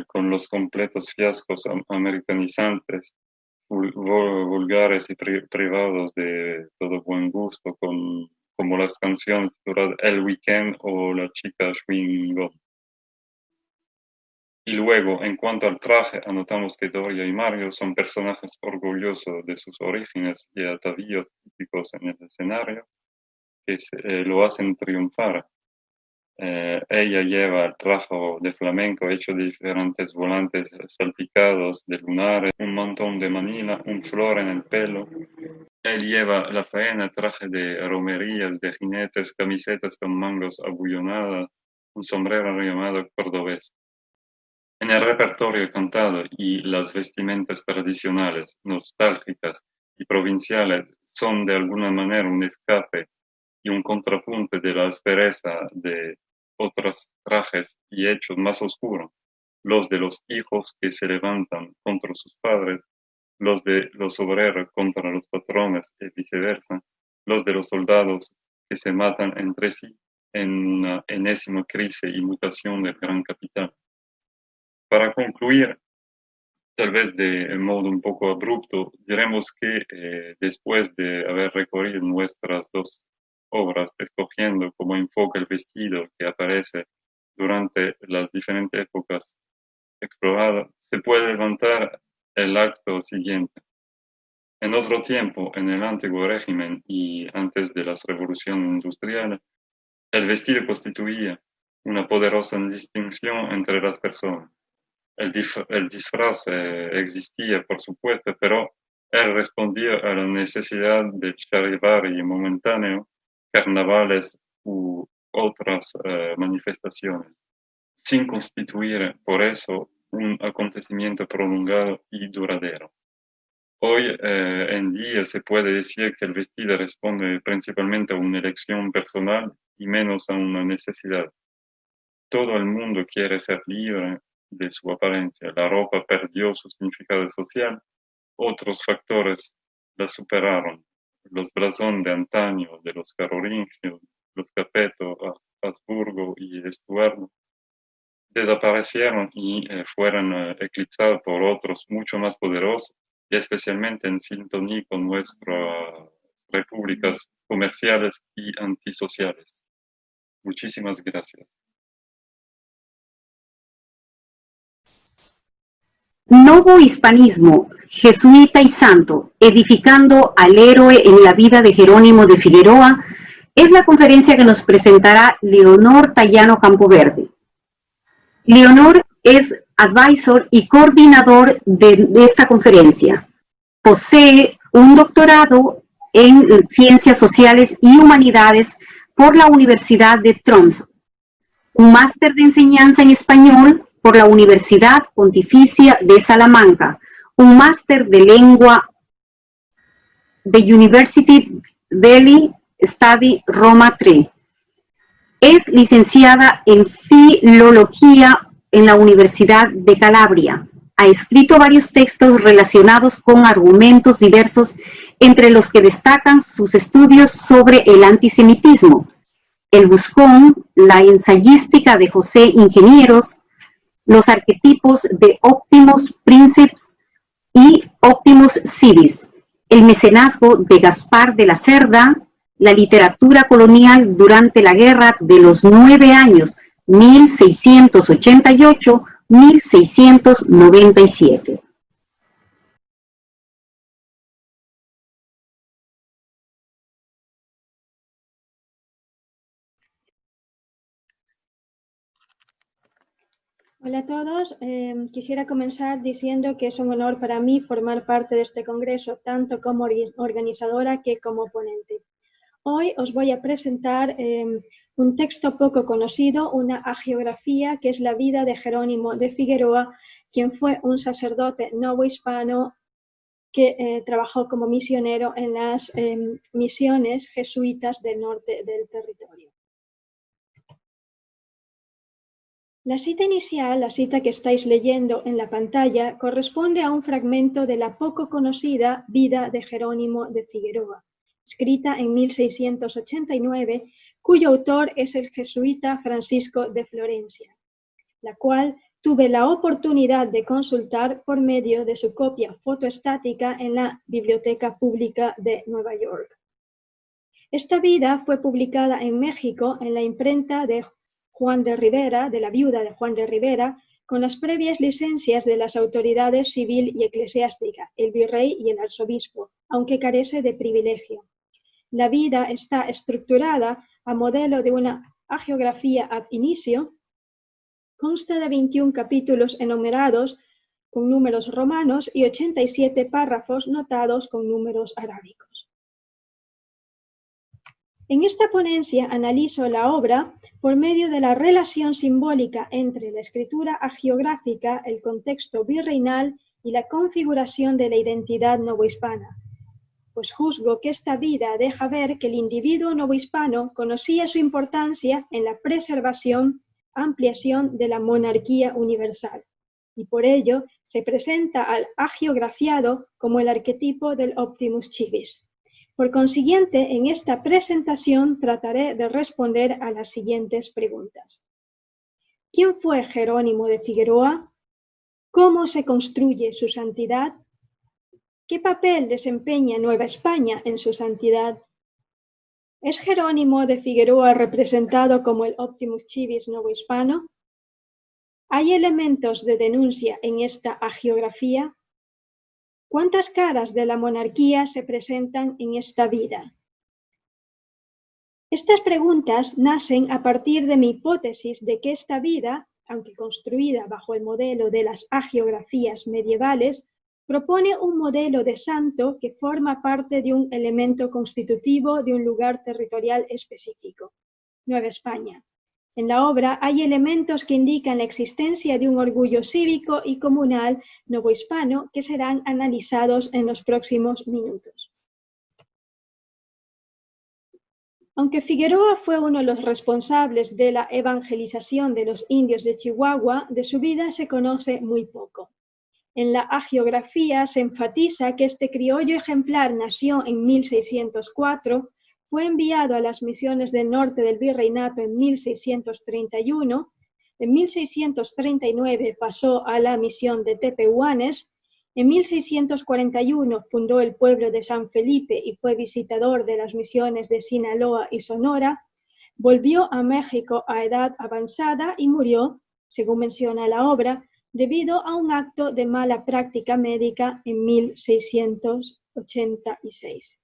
con los completos fiascos americanizantes, vulgares y privados de todo buen gusto, como las canciones tituladas El Weekend o La chica Schwingo. Y luego, en cuanto al traje, anotamos que Doria y Mario son personajes orgullosos de sus orígenes y atavíos típicos en el escenario, que lo hacen triunfar. Ella lleva el traje de flamenco hecho de diferentes volantes salpicados de lunares, un montón de manila, un flor en el pelo. Él lleva la faena, traje de romerías, de jinetes, camisetas con mangos abullonadas, un sombrero llamado cordobés. En el repertorio cantado y las vestimentas tradicionales, nostálgicas y provinciales son de alguna manera un escape y un contrapunto de la aspereza de otros trajes y hechos más oscuros, los de los hijos que se levantan contra sus padres, los de los obreros contra los patrones y viceversa, los de los soldados que se matan entre sí en una enésima crisis y mutación del gran capital. Para concluir, tal vez de modo un poco abrupto, diremos que después de haber recorrido nuestras dos obras, escogiendo como enfoque el vestido que aparece durante las diferentes épocas exploradas, se puede levantar el acto siguiente. En otro tiempo, en el antiguo régimen y antes de las revoluciones industriales, el vestido constituía una poderosa distinción entre las personas. El disfraz existía, por supuesto, pero él respondía a la necesidad de charivari momentáneo, carnavales u otras manifestaciones, sin constituir por eso un acontecimiento prolongado y duradero. Hoy en día se puede decir que el vestido responde principalmente a una elección personal y menos a una necesidad. Todo el mundo quiere ser libre de su apariencia. La ropa perdió su significado social, otros factores la superaron. Los blasones de antaño, de los carolingios, los Capeto, Habsburgo y Estuardo, desaparecieron y fueron eclipsados por otros mucho más poderosos, y especialmente en sintonía con nuestras repúblicas comerciales y antisociales. Muchísimas gracias. Novo hispanismo, jesuita y santo, edificando al héroe en la vida de Jerónimo de Figueroa, es la conferencia que nos presentará Leonor Tallano Campoverde. Leonor es advisor y coordinador de esta conferencia. Posee un doctorado en Ciencias Sociales y Humanidades por la Universidad de Tromsø, un máster de enseñanza en español por la Universidad Pontificia de Salamanca, un máster de lengua de University Delhi Study Roma III. Es licenciada en Filología en la Universidad de Calabria. Ha escrito varios textos relacionados con argumentos diversos, entre los que destacan sus estudios sobre el antisemitismo, el buscón, la ensayística de José Ingenieros, los arquetipos de Optimus Princeps y Optimus Civis, el mecenazgo de Gaspar de la Cerda, la literatura colonial durante la Guerra de los 9 años, 1688-1697. Hola a todos. Quisiera comenzar diciendo que es un honor para mí formar parte de este congreso, tanto como organizadora que como ponente. Hoy os voy a presentar un texto poco conocido, una hagiografía, que es la vida de Jerónimo de Figueroa, quien fue un sacerdote novohispano que trabajó como misionero en las misiones jesuitas del norte del territorio. La cita inicial, la cita que estáis leyendo en la pantalla, corresponde a un fragmento de la poco conocida vida de Jerónimo de Figueroa, escrita en 1689, cuyo autor es el jesuita Francisco de Florencia, la cual tuve la oportunidad de consultar por medio de su copia fotoestática en la Biblioteca Pública de Nueva York. Esta vida fue publicada en México en la imprenta de Juan de Rivera, de la viuda de Juan de Rivera, con las previas licencias de las autoridades civil y eclesiástica, el virrey y el arzobispo, aunque carece de privilegio. La vida está estructurada a modelo de una hagiografía ab inicio. Consta de 21 capítulos enumerados con números romanos y 87 párrafos notados con números arábicos. En esta ponencia analizo la obra por medio de la relación simbólica entre la escritura hagiográfica, el contexto virreinal y la configuración de la identidad novohispana, pues juzgo que esta vida deja ver que el individuo novohispano conocía su importancia en la preservación, ampliación de la monarquía universal, y por ello se presenta al hagiografiado como el arquetipo del Optimus Civis. Por consiguiente, en esta presentación trataré de responder a las siguientes preguntas. ¿Quién fue Jerónimo de Figueroa? ¿Cómo se construye su santidad? ¿Qué papel desempeña Nueva España en su santidad? ¿Es Jerónimo de Figueroa representado como el Optimus Civis novohispano? ¿Hay elementos de denuncia en esta hagiografía? ¿Cuántas caras de la monarquía se presentan en esta vida? Estas preguntas nacen a partir de mi hipótesis de que esta vida, aunque construida bajo el modelo de las hagiografías medievales, propone un modelo de santo que forma parte de un elemento constitutivo de un lugar territorial específico, Nueva España, En la obra hay elementos que indican la existencia de un orgullo cívico y comunal novohispano que serán analizados en los próximos minutos. Aunque Figueroa fue uno de los responsables de la evangelización de los indios de Chihuahua, de su vida se conoce muy poco. En la hagiografía se enfatiza que este criollo ejemplar nació en 1604, fue enviado a las misiones del norte del virreinato en 1631, en 1639 pasó a la misión de Tepehuanes, en 1641 fundó el pueblo de San Felipe y fue visitador de las misiones de Sinaloa y Sonora, volvió a México a edad avanzada y murió, según menciona la obra, debido a un acto de mala práctica médica en 1686.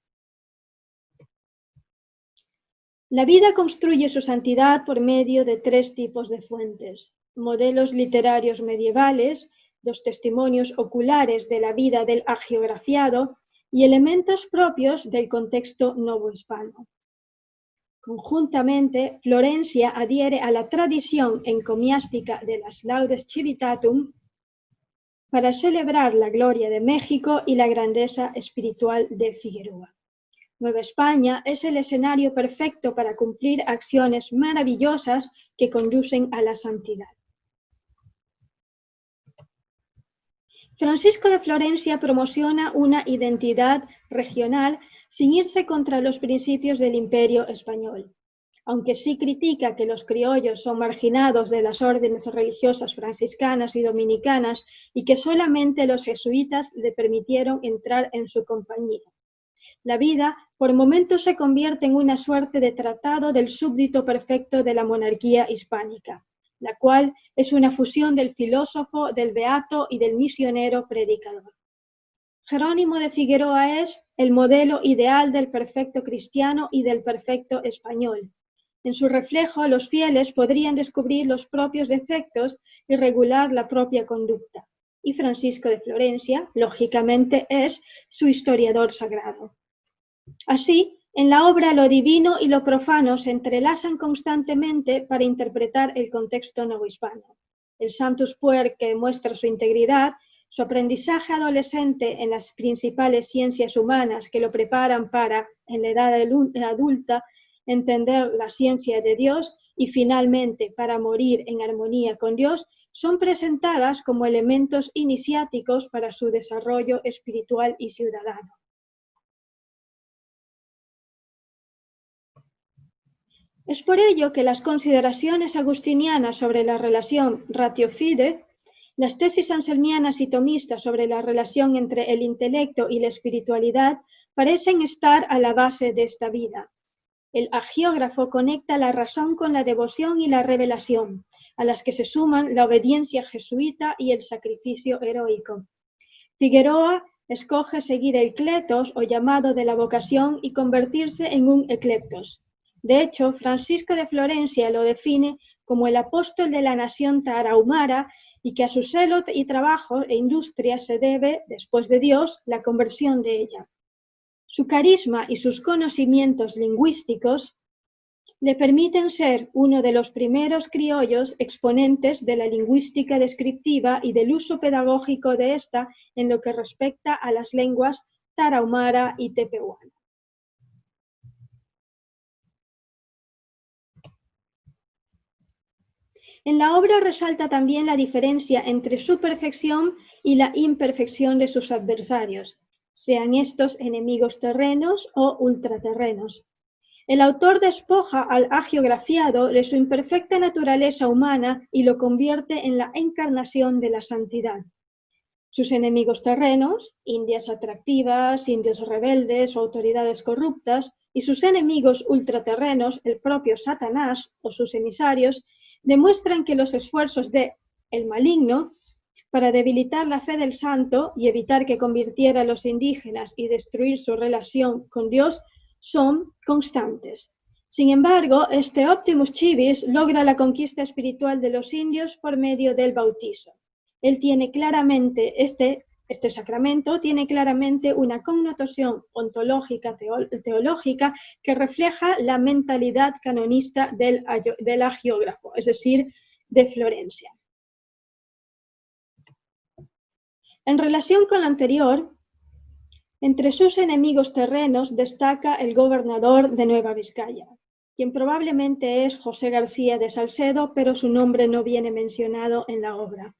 La vida construye su santidad por medio de tres tipos de fuentes: modelos literarios medievales, los testimonios oculares de la vida del hagiografiado y elementos propios del contexto novohispano. Conjuntamente, Florencia adhiere a la tradición encomiástica de las Laudes Civitatum para celebrar la gloria de México y la grandeza espiritual de Figueroa. Nueva España es el escenario perfecto para cumplir acciones maravillosas que conducen a la santidad. Francisco de Florencia promociona una identidad regional sin irse contra los principios del Imperio español, aunque sí critica que los criollos son marginados de las órdenes religiosas franciscanas y dominicanas y que solamente los jesuitas le permitieron entrar en su compañía. La vida por momentos se convierte en una suerte de tratado del súbdito perfecto de la monarquía hispánica, la cual es una fusión del filósofo, del beato y del misionero predicador. Jerónimo de Figueroa es el modelo ideal del perfecto cristiano y del perfecto español. En su reflejo, los fieles podrían descubrir los propios defectos y regular la propia conducta. Y Francisco de Florencia, lógicamente, es su historiador sagrado. Así, en la obra lo divino y lo profano se entrelazan constantemente para interpretar el contexto novohispano. El Sanctus Puer, que muestra su integridad, su aprendizaje adolescente en las principales ciencias humanas que lo preparan para, en la edad adulta, entender la ciencia de Dios y finalmente para morir en armonía con Dios, son presentadas como elementos iniciáticos para su desarrollo espiritual y ciudadano. Es por ello que las consideraciones agustinianas sobre la relación ratio-fide, las tesis anselmianas y tomistas sobre la relación entre el intelecto y la espiritualidad parecen estar a la base de esta vida. El hagiógrafo conecta la razón con la devoción y la revelación, a las que se suman la obediencia jesuita y el sacrificio heroico. Figueroa escoge seguir el kletos o llamado de la vocación y convertirse en un ecleptos. De hecho, Francisco de Florencia lo define como el apóstol de la nación tarahumara y que a su celo y trabajo e industria se debe, después de Dios, la conversión de ella. Su carisma y sus conocimientos lingüísticos le permiten ser uno de los primeros criollos exponentes de la lingüística descriptiva y del uso pedagógico de esta en lo que respecta a las lenguas tarahumara y tepehuana. En la obra resalta también la diferencia entre su perfección y la imperfección de sus adversarios, sean estos enemigos terrenos o ultraterrenos. El autor despoja al hagiografiado de su imperfecta naturaleza humana y lo convierte en la encarnación de la santidad. Sus enemigos terrenos, indias atractivas, indios rebeldes o autoridades corruptas, y sus enemigos ultraterrenos, el propio Satanás o sus emisarios, demuestran que los esfuerzos de el maligno para debilitar la fe del santo y evitar que convirtiera a los indígenas y destruir su relación con Dios son constantes. Sin embargo, este Optimus Civis logra la conquista espiritual de los indios por medio del bautizo. Él tiene claramente este Este sacramento tiene claramente una connotación ontológica teológica que refleja la mentalidad canonista del hagiógrafo, es decir, de Florencia. En relación con lo anterior, entre sus enemigos terrenos destaca el gobernador de Nueva Vizcaya, quien probablemente es José García de Salcedo, pero su nombre no viene mencionado en la obra,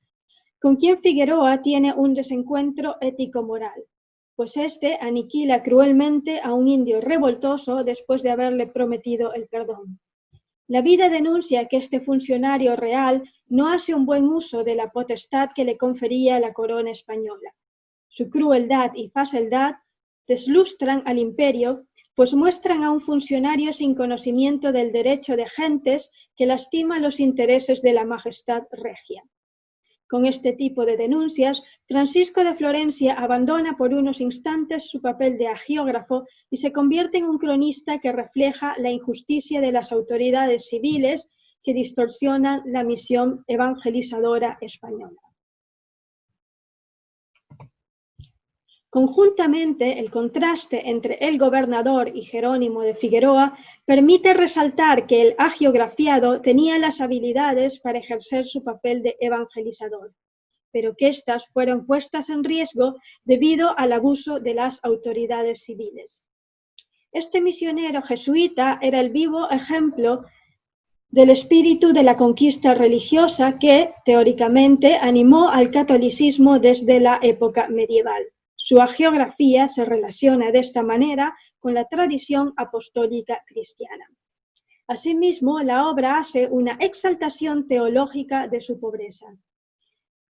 con quien Figueroa tiene un desencuentro ético-moral, pues este aniquila cruelmente a un indio revoltoso después de haberle prometido el perdón. La vida denuncia que este funcionario real no hace un buen uso de la potestad que le confería la corona española. Su crueldad y falsedad deslustran al imperio, pues muestran a un funcionario sin conocimiento del derecho de gentes que lastima los intereses de la majestad regia. Con este tipo de denuncias, Francisco de Florencia abandona por unos instantes su papel de hagiógrafo y se convierte en un cronista que refleja la injusticia de las autoridades civiles que distorsionan la misión evangelizadora española. Conjuntamente, el contraste entre el gobernador y Jerónimo de Figueroa permite resaltar que el hagiografiado tenía las habilidades para ejercer su papel de evangelizador, pero que éstas fueron puestas en riesgo debido al abuso de las autoridades civiles. Este misionero jesuita era el vivo ejemplo del espíritu de la conquista religiosa que, teóricamente, animó al catolicismo desde la época medieval. Su hagiografía se relaciona de esta manera con la tradición apostólica cristiana. Asimismo, la obra hace una exaltación teológica de su pobreza.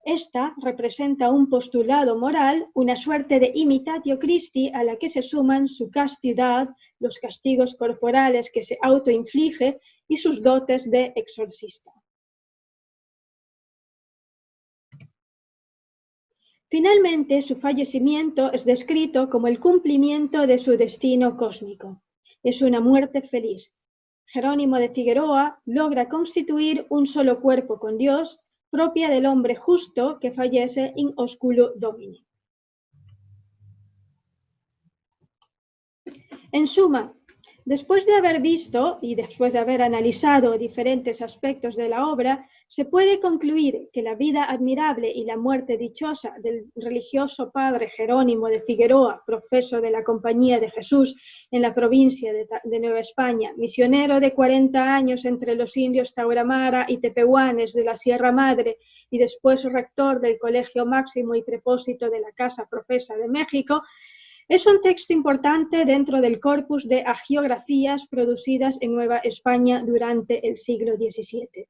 Esta representa un postulado moral, una suerte de imitatio Christi a la que se suman su castidad, los castigos corporales que se autoinflige y sus dotes de exorcista. Finalmente, su fallecimiento es descrito como el cumplimiento de su destino cósmico. Es una muerte feliz. Jerónimo de Figueroa logra constituir un solo cuerpo con Dios, propia del hombre justo que fallece in osculo domini. En suma, después de haber visto y después de haber analizado diferentes aspectos de la obra, se puede concluir que la vida admirable y la muerte dichosa del religioso padre Jerónimo de Figueroa, profeso de la Compañía de Jesús en la provincia de Nueva España, misionero de 40 años entre los indios Tauramara y Tepehuanes de la Sierra Madre y después rector del Colegio Máximo y prepósito de la Casa Profesa de México, es un texto importante dentro del corpus de hagiografías producidas en Nueva España durante el siglo XVII.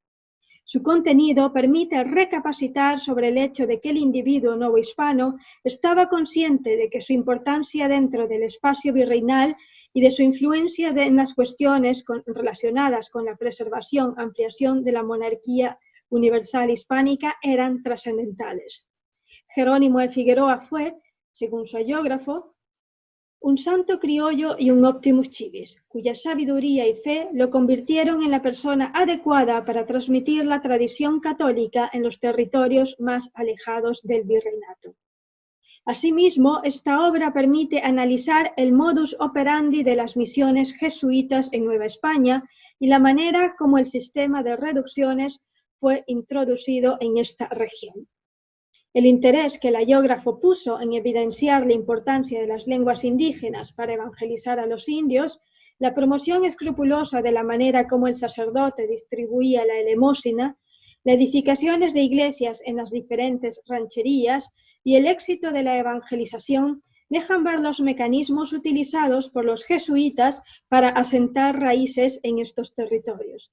Su contenido permite recapacitar sobre el hecho de que el individuo novohispano estaba consciente de que su importancia dentro del espacio virreinal y de su influencia en las cuestiones relacionadas con la preservación, ampliación de la monarquía universal hispánica eran trascendentales. Jerónimo de Figueroa fue, según su hagiógrafo, un santo criollo y un optimus civis, cuya sabiduría y fe lo convirtieron en la persona adecuada para transmitir la tradición católica en los territorios más alejados del virreinato. Asimismo, esta obra permite analizar el modus operandi de las misiones jesuitas en Nueva España y la manera como el sistema de reducciones fue introducido en esta región. El interés que el hagiógrafo puso en evidenciar la importancia de las lenguas indígenas para evangelizar a los indios, la promoción escrupulosa de la manera como el sacerdote distribuía la elemosina, las edificaciones de iglesias en las diferentes rancherías y el éxito de la evangelización dejan ver los mecanismos utilizados por los jesuitas para asentar raíces en estos territorios.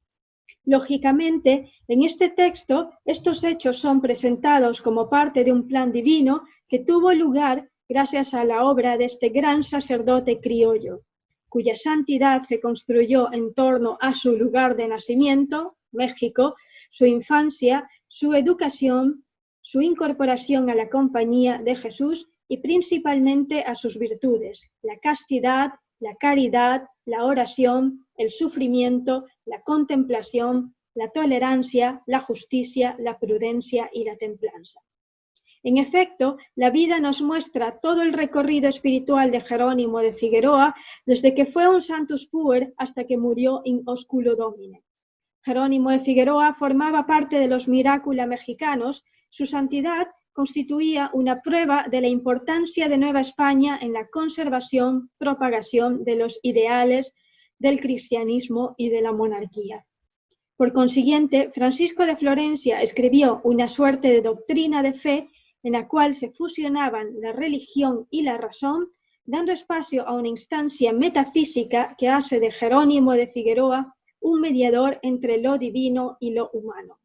Lógicamente, en este texto, estos hechos son presentados como parte de un plan divino que tuvo lugar gracias a la obra de este gran sacerdote criollo, cuya santidad se construyó en torno a su lugar de nacimiento, México, su infancia, su educación, su incorporación a la Compañía de Jesús y principalmente a sus virtudes, la castidad, la caridad, la oración, el sufrimiento, la contemplación, la tolerancia, la justicia, la prudencia y la templanza. En efecto, la vida nos muestra todo el recorrido espiritual de Jerónimo de Figueroa desde que fue un Sanctus Puer hasta que murió in osculo domine. Jerónimo de Figueroa formaba parte de los Miracula mexicanos. Su santidad constituía una prueba de la importancia de Nueva España en la conservación, propagación de los ideales del cristianismo y de la monarquía. Por consiguiente, Francisco de Florencia escribió una suerte de doctrina de fe en la cual se fusionaban la religión y la razón, dando espacio a una instancia metafísica que hace de Jerónimo de Figueroa un mediador entre lo divino y lo humano.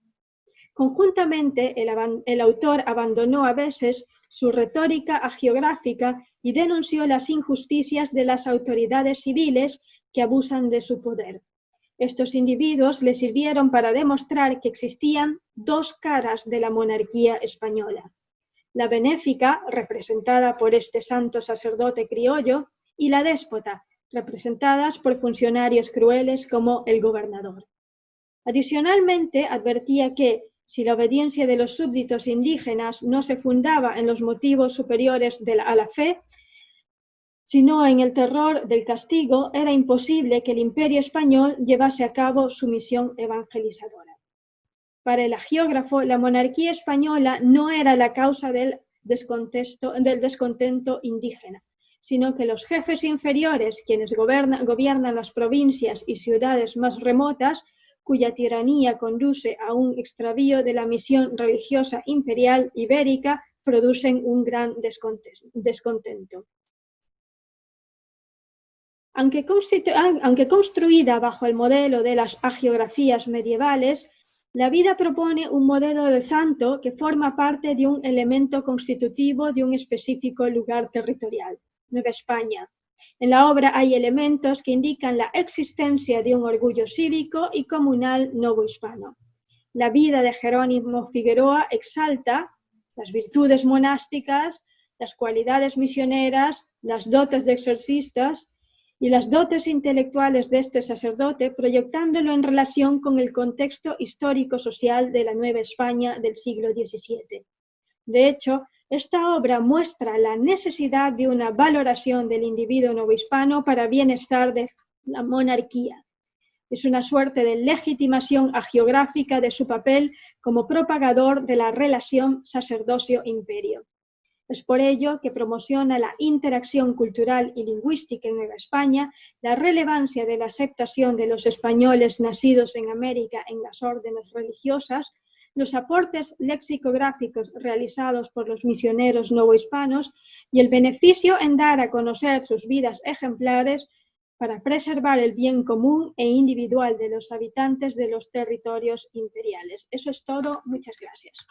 Conjuntamente, el autor abandonó a veces su retórica hagiográfica y denunció las injusticias de las autoridades civiles que abusan de su poder. Estos individuos le sirvieron para demostrar que existían dos caras de la monarquía española: la benéfica, representada por este santo sacerdote criollo, y la déspota, representadas por funcionarios crueles como el gobernador. Adicionalmente, advertía que, si la obediencia de los súbditos indígenas no se fundaba en los motivos superiores a la fe, sino en el terror del castigo, era imposible que el Imperio español llevase a cabo su misión evangelizadora. Para el hagiógrafo, la monarquía española no era la causa del descontento indígena, sino que los jefes inferiores, quienes gobiernan las provincias y ciudades más remotas, cuya tiranía conduce a un extravío de la misión religiosa imperial ibérica, producen un gran descontento. Aunque construida bajo el modelo de las hagiografías medievales, la vida propone un modelo de santo que forma parte de un elemento constitutivo de un específico lugar territorial, Nueva España. En la obra hay elementos que indican la existencia de un orgullo cívico y comunal novohispano. La vida de Jerónimo Figueroa exalta las virtudes monásticas, las cualidades misioneras, las dotes de exorcistas y las dotes intelectuales de este sacerdote, proyectándolo en relación con el contexto histórico-social de la Nueva España del siglo XVII. De hecho, esta obra muestra la necesidad de una valoración del individuo novohispano para bienestar de la monarquía. Es una suerte de legitimación hagiográfica de su papel como propagador de la relación sacerdocio-imperio. Es por ello que promociona la interacción cultural y lingüística en Nueva España, la relevancia de la aceptación de los españoles nacidos en América en las órdenes religiosas, los aportes lexicográficos realizados por los misioneros novohispanos y el beneficio en dar a conocer sus vidas ejemplares para preservar el bien común e individual de los habitantes de los territorios imperiales. Eso es todo. Muchas gracias.